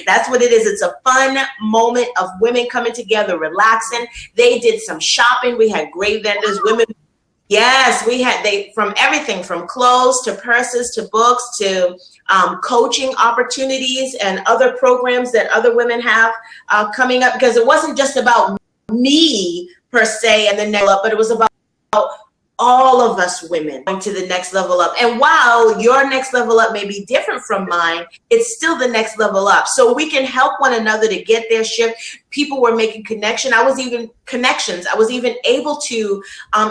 Speaker 2: That's what it is. It's a fun moment of women coming together, relaxing. They did some shopping. We had great vendors, women. Yes, we had from everything from clothes to purses to books to coaching opportunities and other programs that other women have coming up, because it wasn't just about me per se and the next level up, but it was about all of us women going to the next level up. And while your next level up may be different from mine, it's still the next level up. So we can help one another to get their shift. People were making connections. I was even able to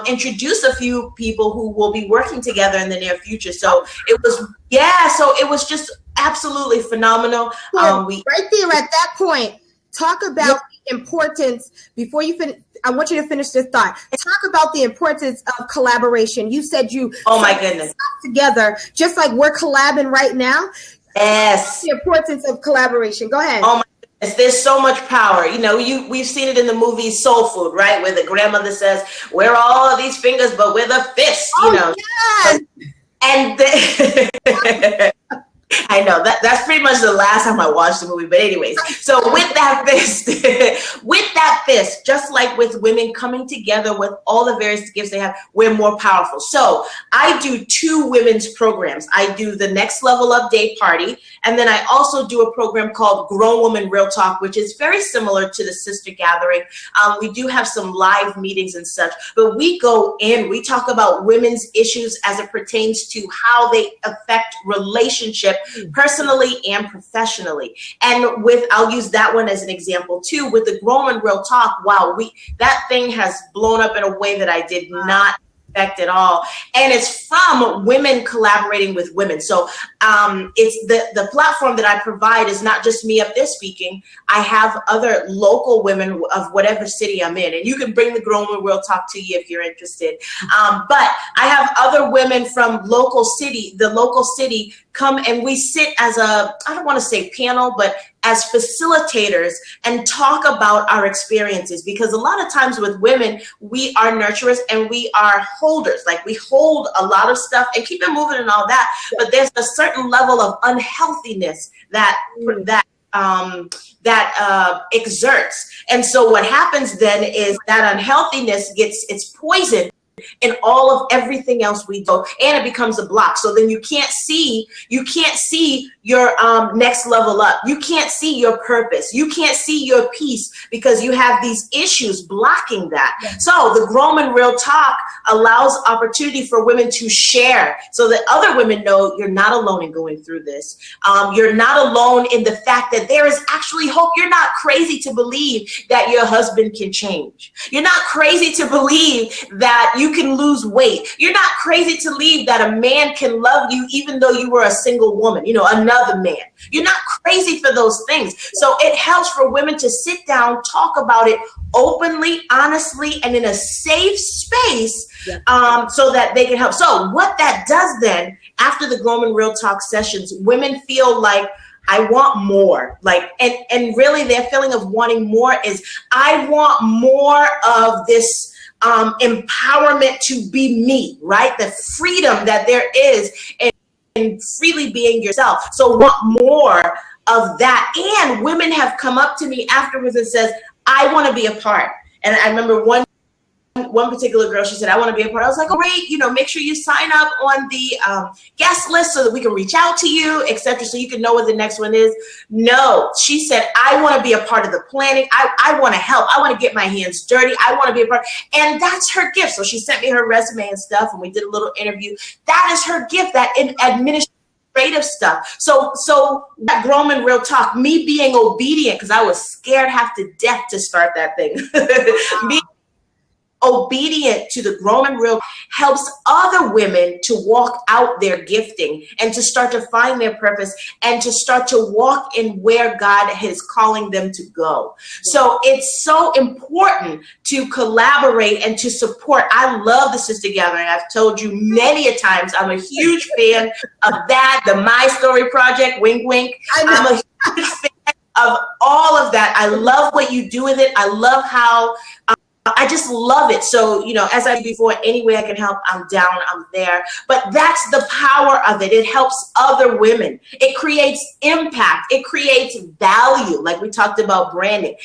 Speaker 2: introduce a few people who will be working together in the near future. So it was just absolutely phenomenal.
Speaker 1: Right there at that point, talk about the importance, before you finish, I want you to finish this thought. Talk about the importance of collaboration. You said you
Speaker 2: my goodness,
Speaker 1: together, just like we're collabing right now.
Speaker 2: Yes.
Speaker 1: The importance of collaboration. Go ahead.
Speaker 2: Oh my goodness, there's so much power. You know, we've seen it in the movie Soul Food, right? Where the grandmother says, "We're all of these fingers, but we're the fists." You know. Yes. And I know that's pretty much the last time I watched the movie, but anyways, so with that fist, just like with women coming together with all the various gifts they have, we're more powerful. So I do 2 women's programs. I do the Next Level Up Day Party, and then I also do a program called Grown Woman Real Talk, which is very similar to the Sister Gathering. We do have some live meetings and such, but we go in, we talk about women's issues as it pertains to how they affect relationship personally and professionally. And I'll use that one as an example too, with the Grown Woman Real Talk. Wow, that thing has blown up in a way that I did not expect at all. And it's from women collaborating with women. So it's the platform that I provide is not just me up there speaking. I have other local women of whatever city I'm in, and you can bring the Grown Woman Real Talk to you if you're interested. But I have other women from the local city come, and we sit as I don't want to say panel, but as facilitators and talk about our experiences, because a lot of times with women, we are nurturers and we are holders. Like, we hold a lot of stuff and keep it moving and all that, but there's a certain level of unhealthiness that exerts. And so what happens then is that unhealthiness it's poison in all of everything else we do, and it becomes a block. So then you can't see your next level up. You can't see your purpose. You can't see your peace, because you have these issues blocking that. So the Grown Woman Real Talk allows opportunity for women to share, so that other women know you're not alone in going through this. You're not alone in the fact that there is actually hope. You're not crazy to believe that your husband can change. You're not crazy to believe that you you can lose weight. You're not crazy to believe that a man can love you even though you were a single woman, another man. You're not crazy for those things. So it helps for women to sit down, talk about it openly, honestly, and in a safe space, so that they can help. So what that does then, after the Grown and Real Talk sessions, women feel like, I want more. And really their feeling of wanting more is, I want more of this empowerment to be me, right? The freedom that there is in freely being yourself. So want more of that. And women have come up to me afterwards and says, I want to be a part. And I remember one particular girl, she said, I want to be a part. I was like, oh, great, make sure you sign up on the guest list so that we can reach out to you, etc., so you can know what the next one is. No, she said, I want to be a part of the planning. I want to help. I want to get my hands dirty. I want to be a part. And that's her gift. So she sent me her resume and stuff, and we did a little interview. That is her gift, that administrative stuff. So that Grown and Real Talk, me being obedient, because I was scared half to death to start that thing. Being obedient to the Grown and Real helps other women to walk out their gifting and to start to find their purpose and to start to walk in where God is calling them to go. So it's so important to collaborate and to support. I love the Sister Gathering. I've told you many a times, I'm a huge fan of that, the My Story Project, wink, wink. I'm a huge fan of all of that. I love what you do with it. I love how I just love it. So, as I said before, any way I can help, I'm down, I'm there. But that's the power of it. It helps other women. It creates impact. It creates value, like we talked about branding.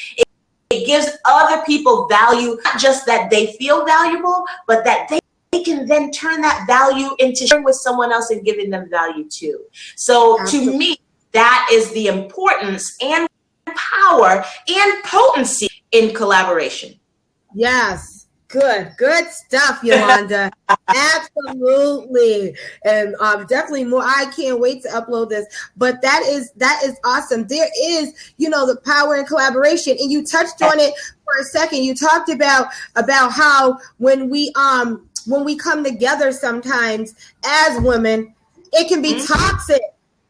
Speaker 2: It gives other people value, not just that they feel valuable, but that they can then turn that value into sharing with someone else and giving them value too. So to me, that is the importance and power and potency in collaboration.
Speaker 1: Yes. Good stuff, Yolanda. Absolutely. And definitely more. I can't wait to upload this. But that is awesome. There is, the power in collaboration. And you touched on it for a second. You talked about how when we come together sometimes as women, it can be toxic.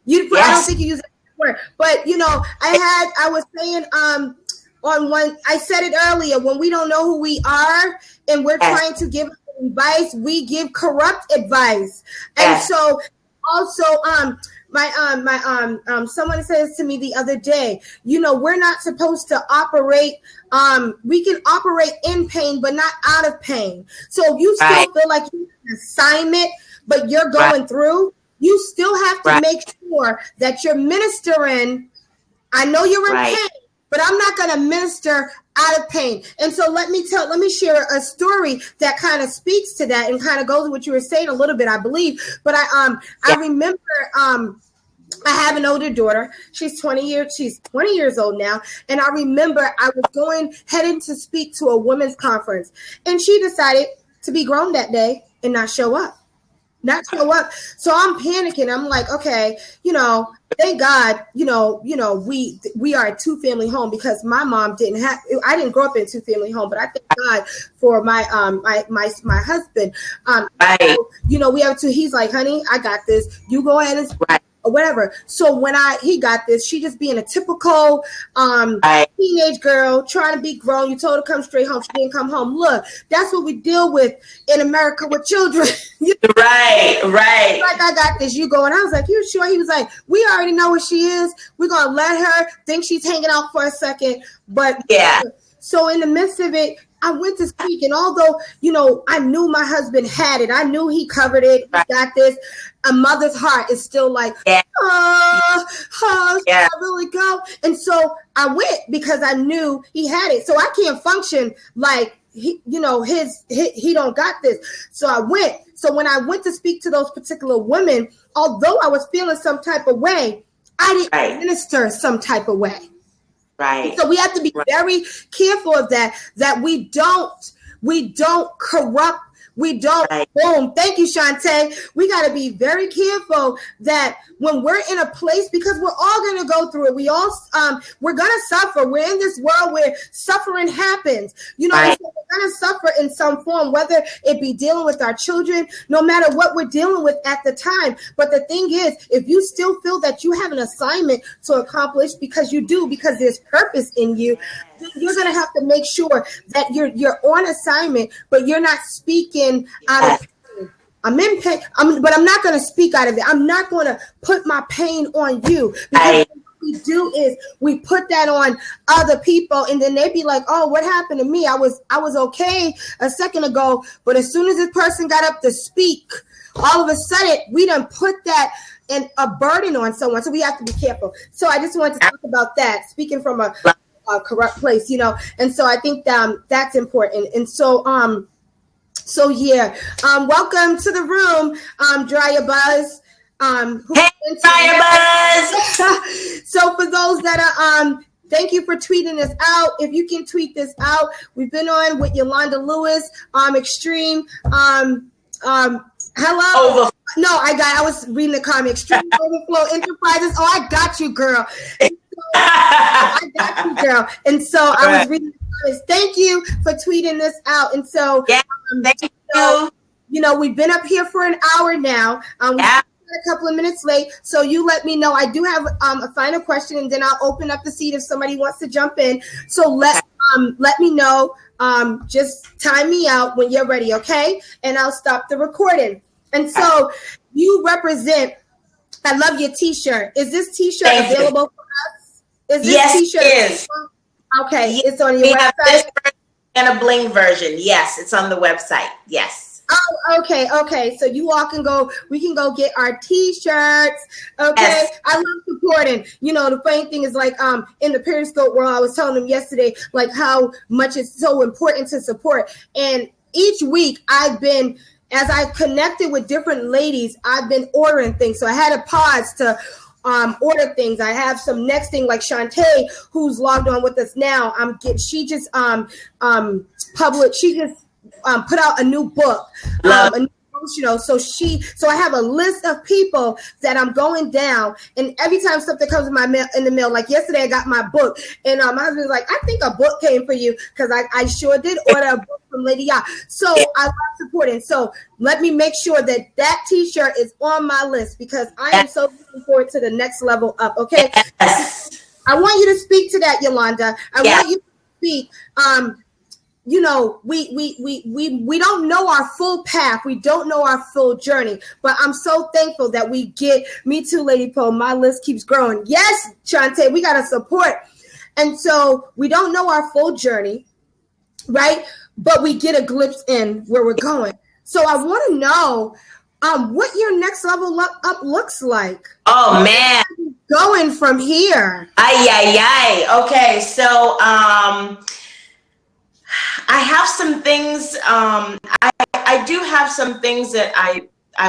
Speaker 1: I don't think you use that word. But I was saying I said it earlier, when we don't know who we are and we're trying to give advice, we give corrupt advice. And so also someone says to me the other day, we're not supposed to operate, we can operate in pain but not out of pain. So if you still feel like you have an assignment but you're going through, you still have to make sure that you're ministering. I know you're in pain, but I'm not going to minister out of pain. And so let me share a story that kind of speaks to that and kind of goes with what you were saying a little bit, I believe. But I remember I have an older daughter. She's 20 years old now. And I remember I was heading to speak to a women's conference, and she decided to be grown that day and not show up. So I'm panicking. I'm like, okay, thank God, we are a 2-family home, because my mom I didn't grow up in a 2-family home, but I thank God for my my husband. We have two. He's like, honey, I got this. You go ahead and or whatever. So when he got this, she just being a typical teenage girl trying to be grown. You told her to come straight home. She didn't come home. Look, that's what we deal with in America with children.
Speaker 2: Right.
Speaker 1: Like, I got this. You go. And I was like, you sure? He was like, we already know what she is. We're going to let her think she's hanging out for a second. But so in the midst of it, I went to speak, and although, I knew my husband had it, I knew he covered it, he got this, a mother's heart is still like, should I really go? And so I went because I knew he had it. So I can't function like, he don't got this. So I went. So when I went to speak to those particular women, although I was feeling some type of way, I didn't minister some type of way. Right. So we have to be very careful of that we don't corrupt. We don't, boom. Thank you, Shantae. We got to be very careful that when we're in a place, because we're all going to go through it. We're going to suffer. We're in this world where suffering happens, going to suffer in some form, whether it be dealing with our children, no matter what we're dealing with at the time. But the thing is, if you still feel that you have an assignment to accomplish, because you do, because there's purpose in you, then you're going to have to make sure that you're on assignment, but you're not speaking out of pain. I'm in pain, but I'm not going to speak out of it. I'm not going to put my pain on you, because what we do is we put that on other people, and then they be like, oh, what happened to me? I was okay a second ago, but as soon as this person got up to speak, all of a sudden we done put that and a burden on someone. So we have to be careful. So I just wanted to talk about that, speaking from a corrupt place, and so I think that's important. And so welcome to the room, Dryer Buzz.
Speaker 2: Hey, Dryer Buzz.
Speaker 1: So for those that are thank you for tweeting this out. If you can tweet this out, we've been on with Yolanda Lewis, Extreme. Hello. No, I was reading the comment. Extreme Overflow Enterprises. Oh, I got you, girl. I got you, girl. And so I was reading the comments. Thank you for tweeting this out. And so,
Speaker 2: thank you.
Speaker 1: We've been up here for an hour now. A couple of minutes late, so you let me know. I do have a final question, and then I'll open up the seat if somebody wants to jump in. So let me know. Just time me out when you're ready, okay? And I'll stop the recording. And so you represent. I love your T-shirt. Is this T-shirt available for us?
Speaker 2: Yes, T-shirt it is.
Speaker 1: Okay, it's on your website.
Speaker 2: This and a bling version. Yes, it's on the website. Yes.
Speaker 1: Oh, okay. So you all can go. We can go get our T-shirts. Okay. Yes. I love supporting. The funny thing is, like, in the Periscope world, I was telling them yesterday, like, how much it's so important to support. And each week, as I connected with different ladies, I've been ordering things. So I had to pause to order things. I have some next thing, like Shantae, who's logged on with us now. She just put out a new book, a new devotional. So I have a list of people that I'm going down, and every time something comes in the mail, like yesterday I got my book, and my husband's like, I think a book came for you, because I sure did order a book from Lady Ya. So I love supporting. So let me make sure that T-shirt is on my list, because I am so looking forward to the next level up. Okay, I want you to speak to that, Yolanda. I want you to speak. We don't know our full path. We don't know our full journey, but I'm so thankful that we get Me Too, Lady Poe. My list keeps growing. Yes, Shantae, we got to support. And so we don't know our full journey, right? But we get a glimpse in where we're going. So I want to know what your next level up looks like.
Speaker 2: Oh, man.
Speaker 1: Going from here.
Speaker 2: Okay, so I have some things. I do have some things that I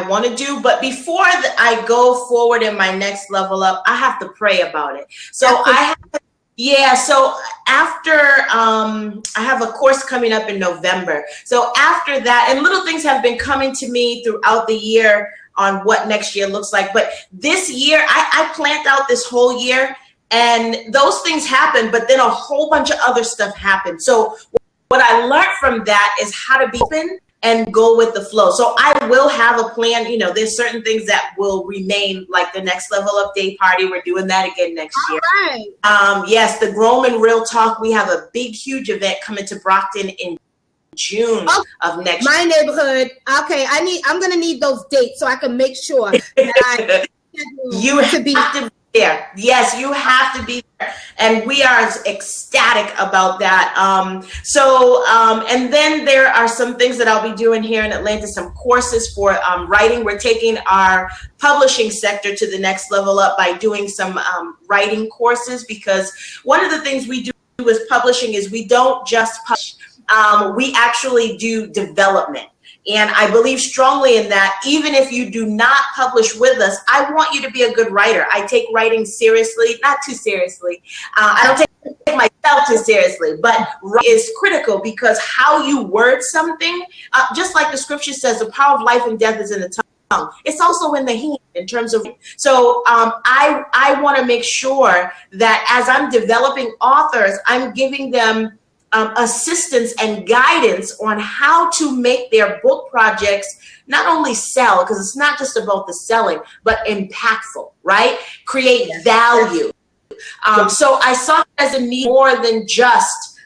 Speaker 2: want to do, but before I go forward in my next level up, I have to pray about it. So So after I have a course coming up in November. So after that, and little things have been coming to me throughout the year on what next year looks like. But this year, I planned out this whole year, and those things happen, but then a whole bunch of other stuff happened. So what I learned from that is how to be open and go with the flow. So I will have a plan. There's certain things that will remain, like the next level up day party. We're doing that again next year.
Speaker 1: Right.
Speaker 2: Yes, the Grown and Real Talk. We have a big, huge event coming to Brockton in June of next year.
Speaker 1: My neighborhood. Okay, I'm gonna need those dates so I can make sure that
Speaker 2: you have to be there. Yes, you have to be there, and we are ecstatic about that. And then there are some things that I'll be doing here in Atlanta, some courses for writing. We're taking our publishing sector to the next level up by doing some writing courses, because one of the things we do with publishing is we don't just publish, we actually do development. And I believe strongly in that. Even if you do not publish with us, I want you to be a good writer. I take writing seriously, not too seriously. I don't take myself too seriously, but is critical, because how you word something, just like the scripture says, the power of life and death is in the tongue. It's also in the hand in terms of. So I want to make sure that as I'm developing authors, I'm giving them assistance and guidance on how to make their book projects not only sell, because it's not just about the selling, but impactful, right? Create value. So I saw it as a need more than just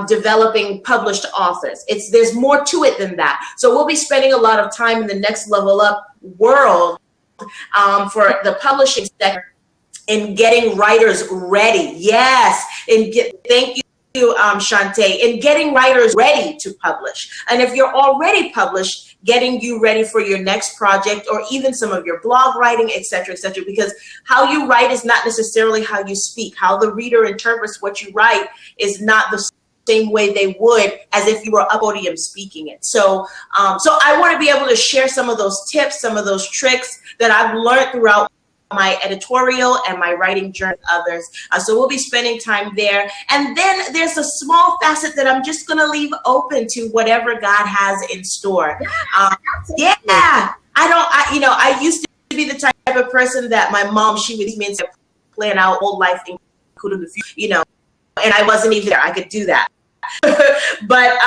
Speaker 2: developing published authors. There's more to it than that. So we'll be spending a lot of time in the Next Level Up world for the publishing sector in getting writers ready. Yes, thank you. Shantae, in getting writers ready to publish. And if you're already published, getting you ready for your next project or even some of your blog writing, et cetera, because how you write is not necessarily how you speak. How the reader interprets what you write is not the same way they would as if you were up podium speaking it. So I want to be able to share some of those tips, some of those tricks that I've learned throughout my editorial and my writing journey with others. So we'll be spending time there. And then there's a small facet that I'm just going to leave open to whatever God has in store. I used to be the type of person that my mom, she would mean to plan out whole life, including the future, and I wasn't even there. I could do that. But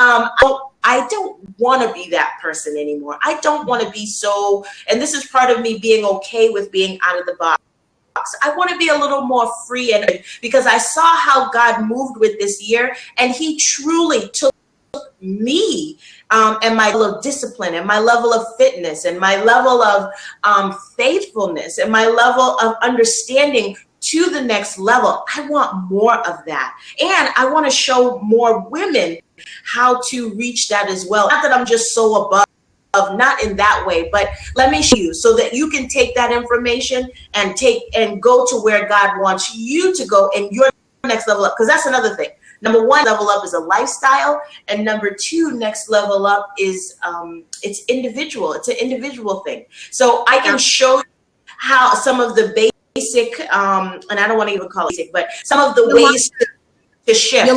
Speaker 2: I don't want to be that person anymore. I don't want to be so, and this is part of me being okay with being out of the box. I want to be a little more free, and because I saw how God moved with this year, and he truly took me and my level of discipline and my level of fitness and my level of faithfulness and my level of understanding to the next level. I want more of that. And I want to show more women how to reach that as well. Not that I'm just so above, not in that way, but let me show you so that you can take that information and go to where God wants you to go in your next level up. Because that's another thing. Number one, level up is a lifestyle. And number two, next level up is it's individual. It's an individual thing. So I can show you how some of the basic, and I don't want to even call it basic, but some of the ways to shift.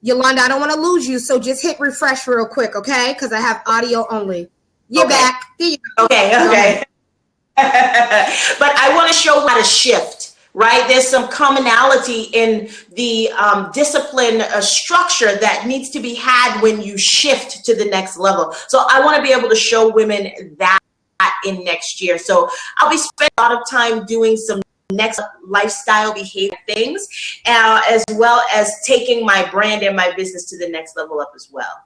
Speaker 1: Yolanda, I don't want to lose you, so just hit refresh real quick, okay? Because I have audio only. You're back. There you go.
Speaker 2: Okay. But I want to show how to shift, right? There's some commonality in the discipline structure that needs to be had when you shift to the next level. So I want to be able to show women that in next year. So I'll be spending a lot of time doing some next lifestyle behavior things, as well as taking my brand and my business to the next level up as well.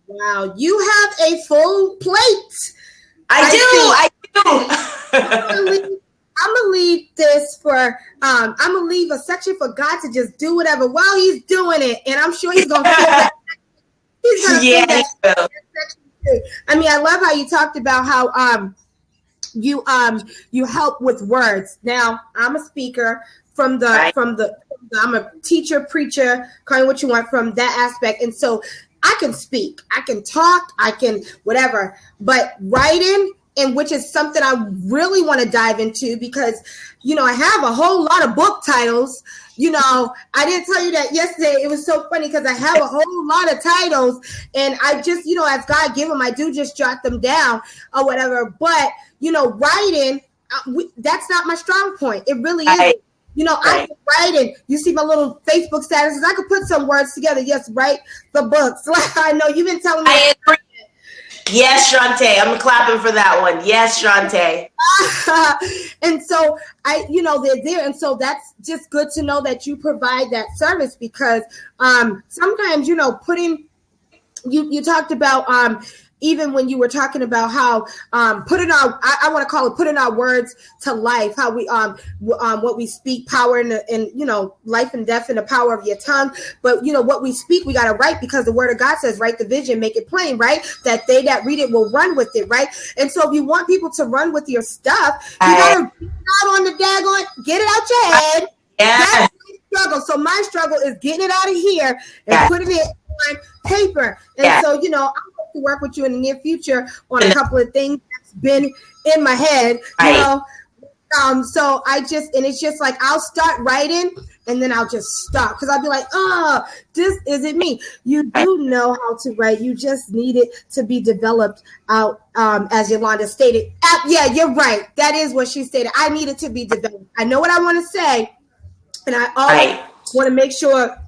Speaker 1: Wow, you have a full plate.
Speaker 2: I do.
Speaker 1: I'm gonna leave this for I'm gonna leave a section for God to just do whatever while he's doing it, and I'm sure he's gonna feel that. He's gonna feel that section too. I mean, I love how you talked about how you help with words. Now, I'm a speaker I'm a teacher, preacher, call it what you want from that aspect. And so I can speak, I can talk, I can whatever, but writing, and which is something I really want to dive into because, I have a whole lot of book titles. I didn't tell you that yesterday. It was so funny because I have a whole lot of titles, and I just, as God give them, I do just jot them down or whatever. But, writing, that's not my strong point. It really isn't. I can write, and you see my little Facebook statuses. I could put some words together. Yes, write the books. I know you've been telling me.
Speaker 2: I agree. Yes, Shantae. I'm clapping for that one. Yes, Shantae.
Speaker 1: And so they're there. And so that's just good to know that you provide that service because sometimes, you talked about even when you were talking about how putting our words to life, how we what we speak, power in life and death and the power of your tongue. But what we speak, we got to write because the word of God says, write the vision, make it plain, right? That they that read it will run with it, right? And so if you want people to run with your stuff, you got to get it out on the daggone, get it out your head.
Speaker 2: Yeah.
Speaker 1: That's my struggle. So my struggle is getting it out of here and putting it on paper. And so, I'm to work with you in the near future on a couple of things that's been in my head, so it's just like I'll start writing and then I'll just stop because I'll be like, this isn't me. You do know how to write. You just need it to be developed out, as Yolanda stated. Yeah, you're right. That is what she stated. I need it to be developed. I know what I want to say, and I always want to make sure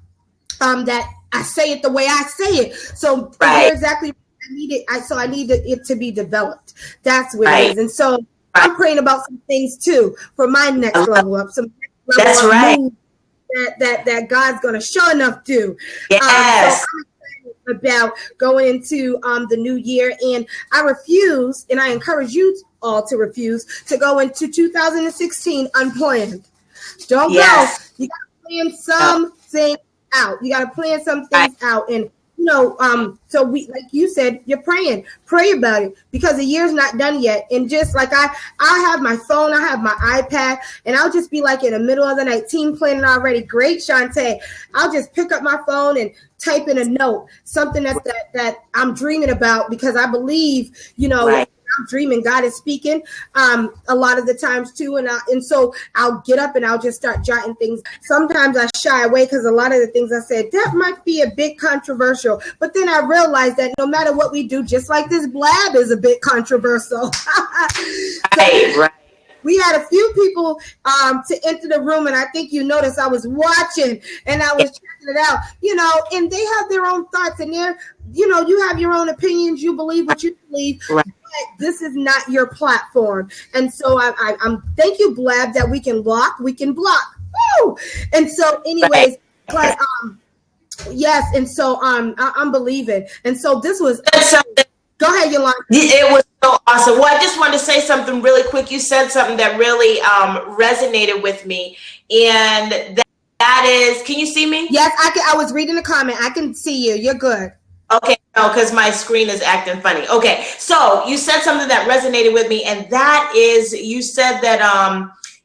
Speaker 1: that I say it the way I say it. So you're exactly. I need it. I need it to be developed. That's what it is. And so I'm praying about some things too for my next level up. Some next level up move that God's going to show enough do. So I'm excited about going into the new year, and I refuse, and I encourage you all to refuse to go into 2016 unplanned. Don't go. You got to plan something out. You got to plan some things out. And, so we, like you said, you're praying. Pray about it because the year's not done yet. And just like I have my phone, I have my iPad, and I'll just be like in the middle of the night, team planning already. Great, Shantae. I'll just pick up my phone and type in a note, something that I'm dreaming about because I believe, I'm dreaming, God is speaking a lot of the times too. And so I'll get up and I'll just start jotting things. Sometimes I shy away because a lot of the things I said, that might be a bit controversial. But then I realized that no matter what we do, just like this blab is a bit controversial.
Speaker 2: Right.
Speaker 1: We had a few people to enter the room, and I think you noticed I was watching and I was checking it out, and they have their own thoughts and you have your own opinions. You believe what you believe. Right. But this is not your platform. And so I'm thank you, Blab, that we can block. Woo! And so anyways, but yes, and so I'm believing. And so this was go ahead, Yolanda.
Speaker 2: It was so awesome. Well, I just wanted to say something really quick. You said something that really resonated with me, and that is, can you see me?
Speaker 1: Yes, I can. I was reading the comment. I can see you. You're good.
Speaker 2: Okay, no, because my screen is acting funny. Okay, so you said something that resonated with me, and that is, you said that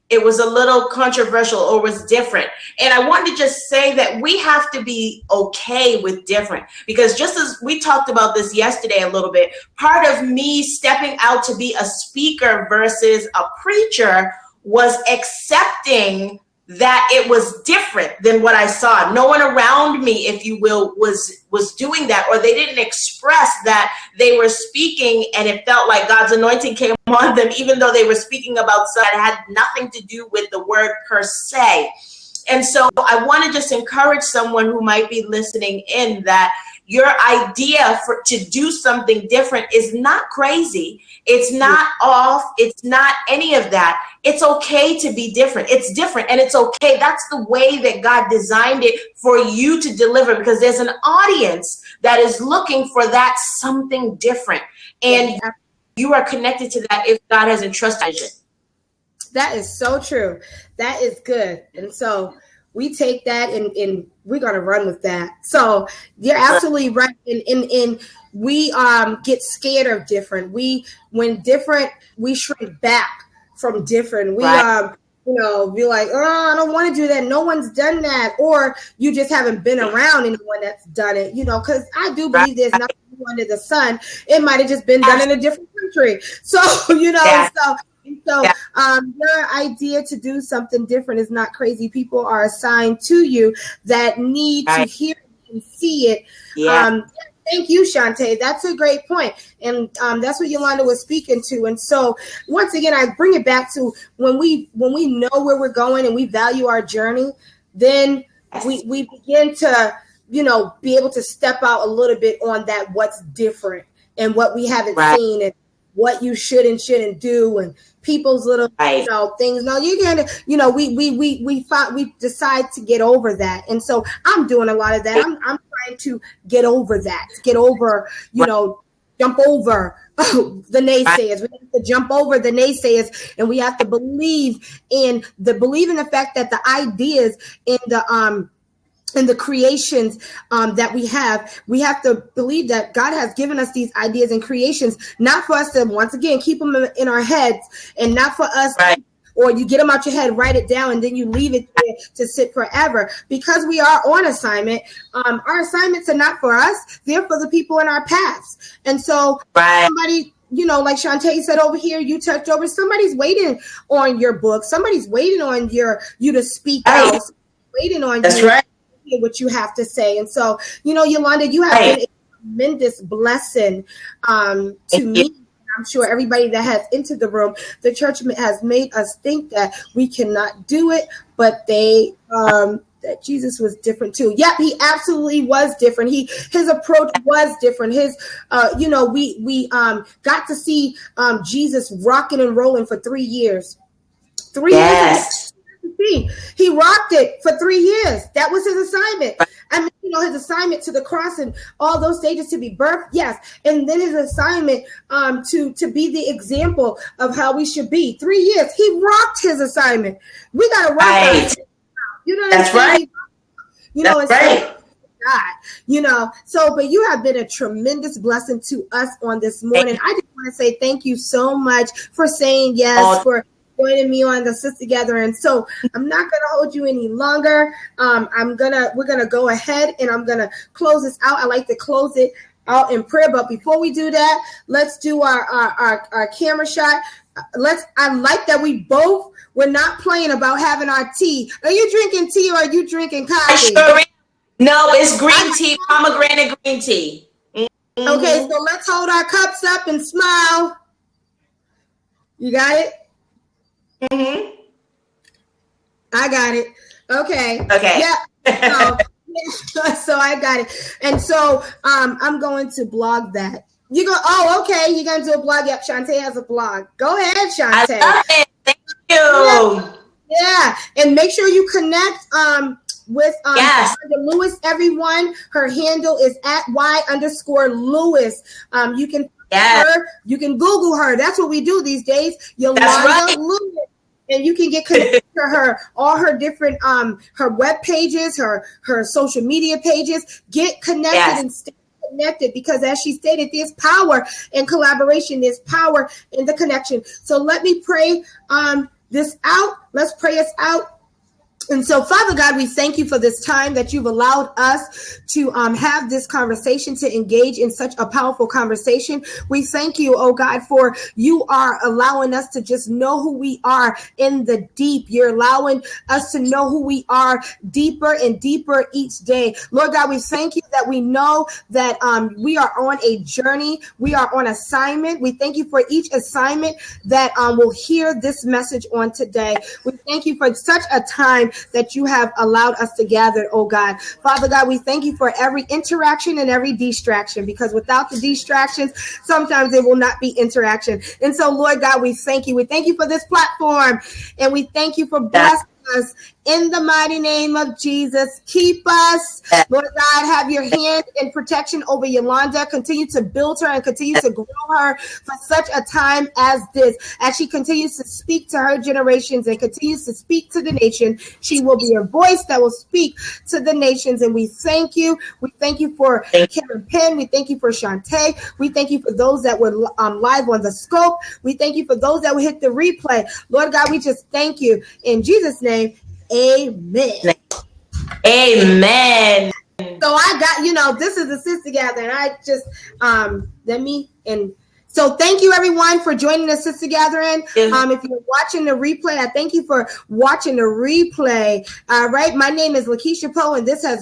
Speaker 2: it was a little controversial or was different. And I wanted to just say that we have to be okay with different, because just as we talked about this yesterday a little bit, part of me stepping out to be a speaker versus a preacher was accepting that it was different than what I saw. No one around me, if you will, was doing that, or they didn't express that they were speaking and it felt like God's anointing came on them, even though they were speaking about something that had nothing to do with the word per se. And so I want to just encourage someone who might be listening in that your idea to do something different is not crazy. It's not off. It's not any of that. It's okay to be different. It's different and it's okay. That's the way that God designed it for you to deliver, because there's an audience that is looking for that something different. And you are connected to that if God has entrusted you.
Speaker 1: That is so true. That is good. And so we take that and we're going to run with that. So you're absolutely right. And we get scared of different. When different, we shrink back from different. We, be like, oh, I don't want to do that. No one's done that. Or you just haven't been around anyone that's done it, because I do believe there's nothing new under the sun. It might have just been done in a different country. So, So your idea to do something different is not crazy. People are assigned to you that need to hear it and see it. Thank you, Shantae. That's a great point. And that's what Yolanda was speaking to. And so once again, I bring it back to when we know where we're going and we value our journey, then we begin to, be able to step out a little bit on that, what's different and what we haven't seen and what you should and shouldn't do, and people's little things. No, you're gonna, we decide to get over that, and so I'm doing a lot of that. I'm trying to get over that, jump over the naysayers. We have to jump over the naysayers, and we have to believe in the fact that the ideas in the creations that we have to believe that God has given us these ideas and creations, not for us to, once again, keep them in our heads, and not for us, or you get them out your head, write it down, and then you leave it there to sit forever. Because we are on assignment, our assignments are not for us, they're for the people in our paths. And so somebody, like Shantae said over here, you touched over, somebody's waiting on your book, somebody's waiting on you to speak out, waiting on you. Hear what you have to say. And so, Yolanda, you have been a tremendous blessing to me. I'm sure everybody that has entered the room. The church has made us think that we cannot do it, but they that Jesus was different too. Yep, he absolutely was different. His approach was different. His, we got to see Jesus rocking and rolling for 3 years. 3 years. He rocked it for 3 years. That was his assignment. I mean, his assignment to the cross and all those stages to be birthed. Yes. And then his assignment to be the example of how we should be. 3 years. He rocked his assignment. We got to rock it. You know what I'm saying?
Speaker 2: That's right.
Speaker 1: God, but you have been a tremendous blessing to us on this morning. I just want to say thank you so much for saying yes, for joining me on the Sister Gathering. So I'm not going to hold you any longer. We're going to go ahead and I'm going to close this out. I like to close it out in prayer. But before we do that, let's do our camera shot. I like that we're not playing about having our tea. Are you drinking tea or are you drinking coffee?
Speaker 2: No, it's green tea, pomegranate green tea. Mm-hmm.
Speaker 1: Okay, so let's hold our cups up and smile. You got it?
Speaker 2: Mm-hmm.
Speaker 1: I got it. Okay.
Speaker 2: Yeah.
Speaker 1: So I got it. And so I'm going to blog that. You're going to do a blog. Yep, Shantae has a blog. Go ahead, Shantae.
Speaker 2: I love it. Thank you.
Speaker 1: Yeah. And make sure you connect with Lewis, everyone. Her handle is at @Y_Lewis. You can her, you can Google her. That's what we do these days. Yolanda Lewis. And you can get connected to her, all her different her web pages, her social media pages. Get connected and stay connected, because as she stated, there's power in collaboration, there's power in the connection. So let me pray this out. Let's pray us out. And so, Father God, we thank you for this time that you've allowed us to have this conversation, to engage in such a powerful conversation. We thank you, oh God, for you are allowing us to just know who we are in the deep. You're allowing us to know who we are deeper and deeper each day. Lord God, we thank you that we know that we are on a journey. We are on assignment. We thank you for each assignment that will hear this message on today. We thank you for such a time that you have allowed us to gather, oh God. Father God, we thank you for every interaction and every distraction, because without the distractions, sometimes there will not be interaction. And so, Lord God, we thank you. We thank you for this platform, and we thank you for blessing us in the mighty name of Jesus. Keep us, Lord God, have your hand in protection over Yolanda. Continue to build her and continue to grow her for such a time as this. As she continues to speak to her generations and continues to speak to the nation, she will be a voice that will speak to the nations. And we thank you. We thank you for Karen Penn. We thank you for Shantae. We thank you for those that were live on the scope. We thank you for those that will hit the replay. Lord God, we just thank you. In Jesus' name, amen.
Speaker 2: Amen.
Speaker 1: So I got, this is the Sister Gathering. I just, so thank you everyone for joining the Sister Gathering. If you're watching the replay, I thank you for watching the replay. All right. My name is Lakeisha Poe, and this has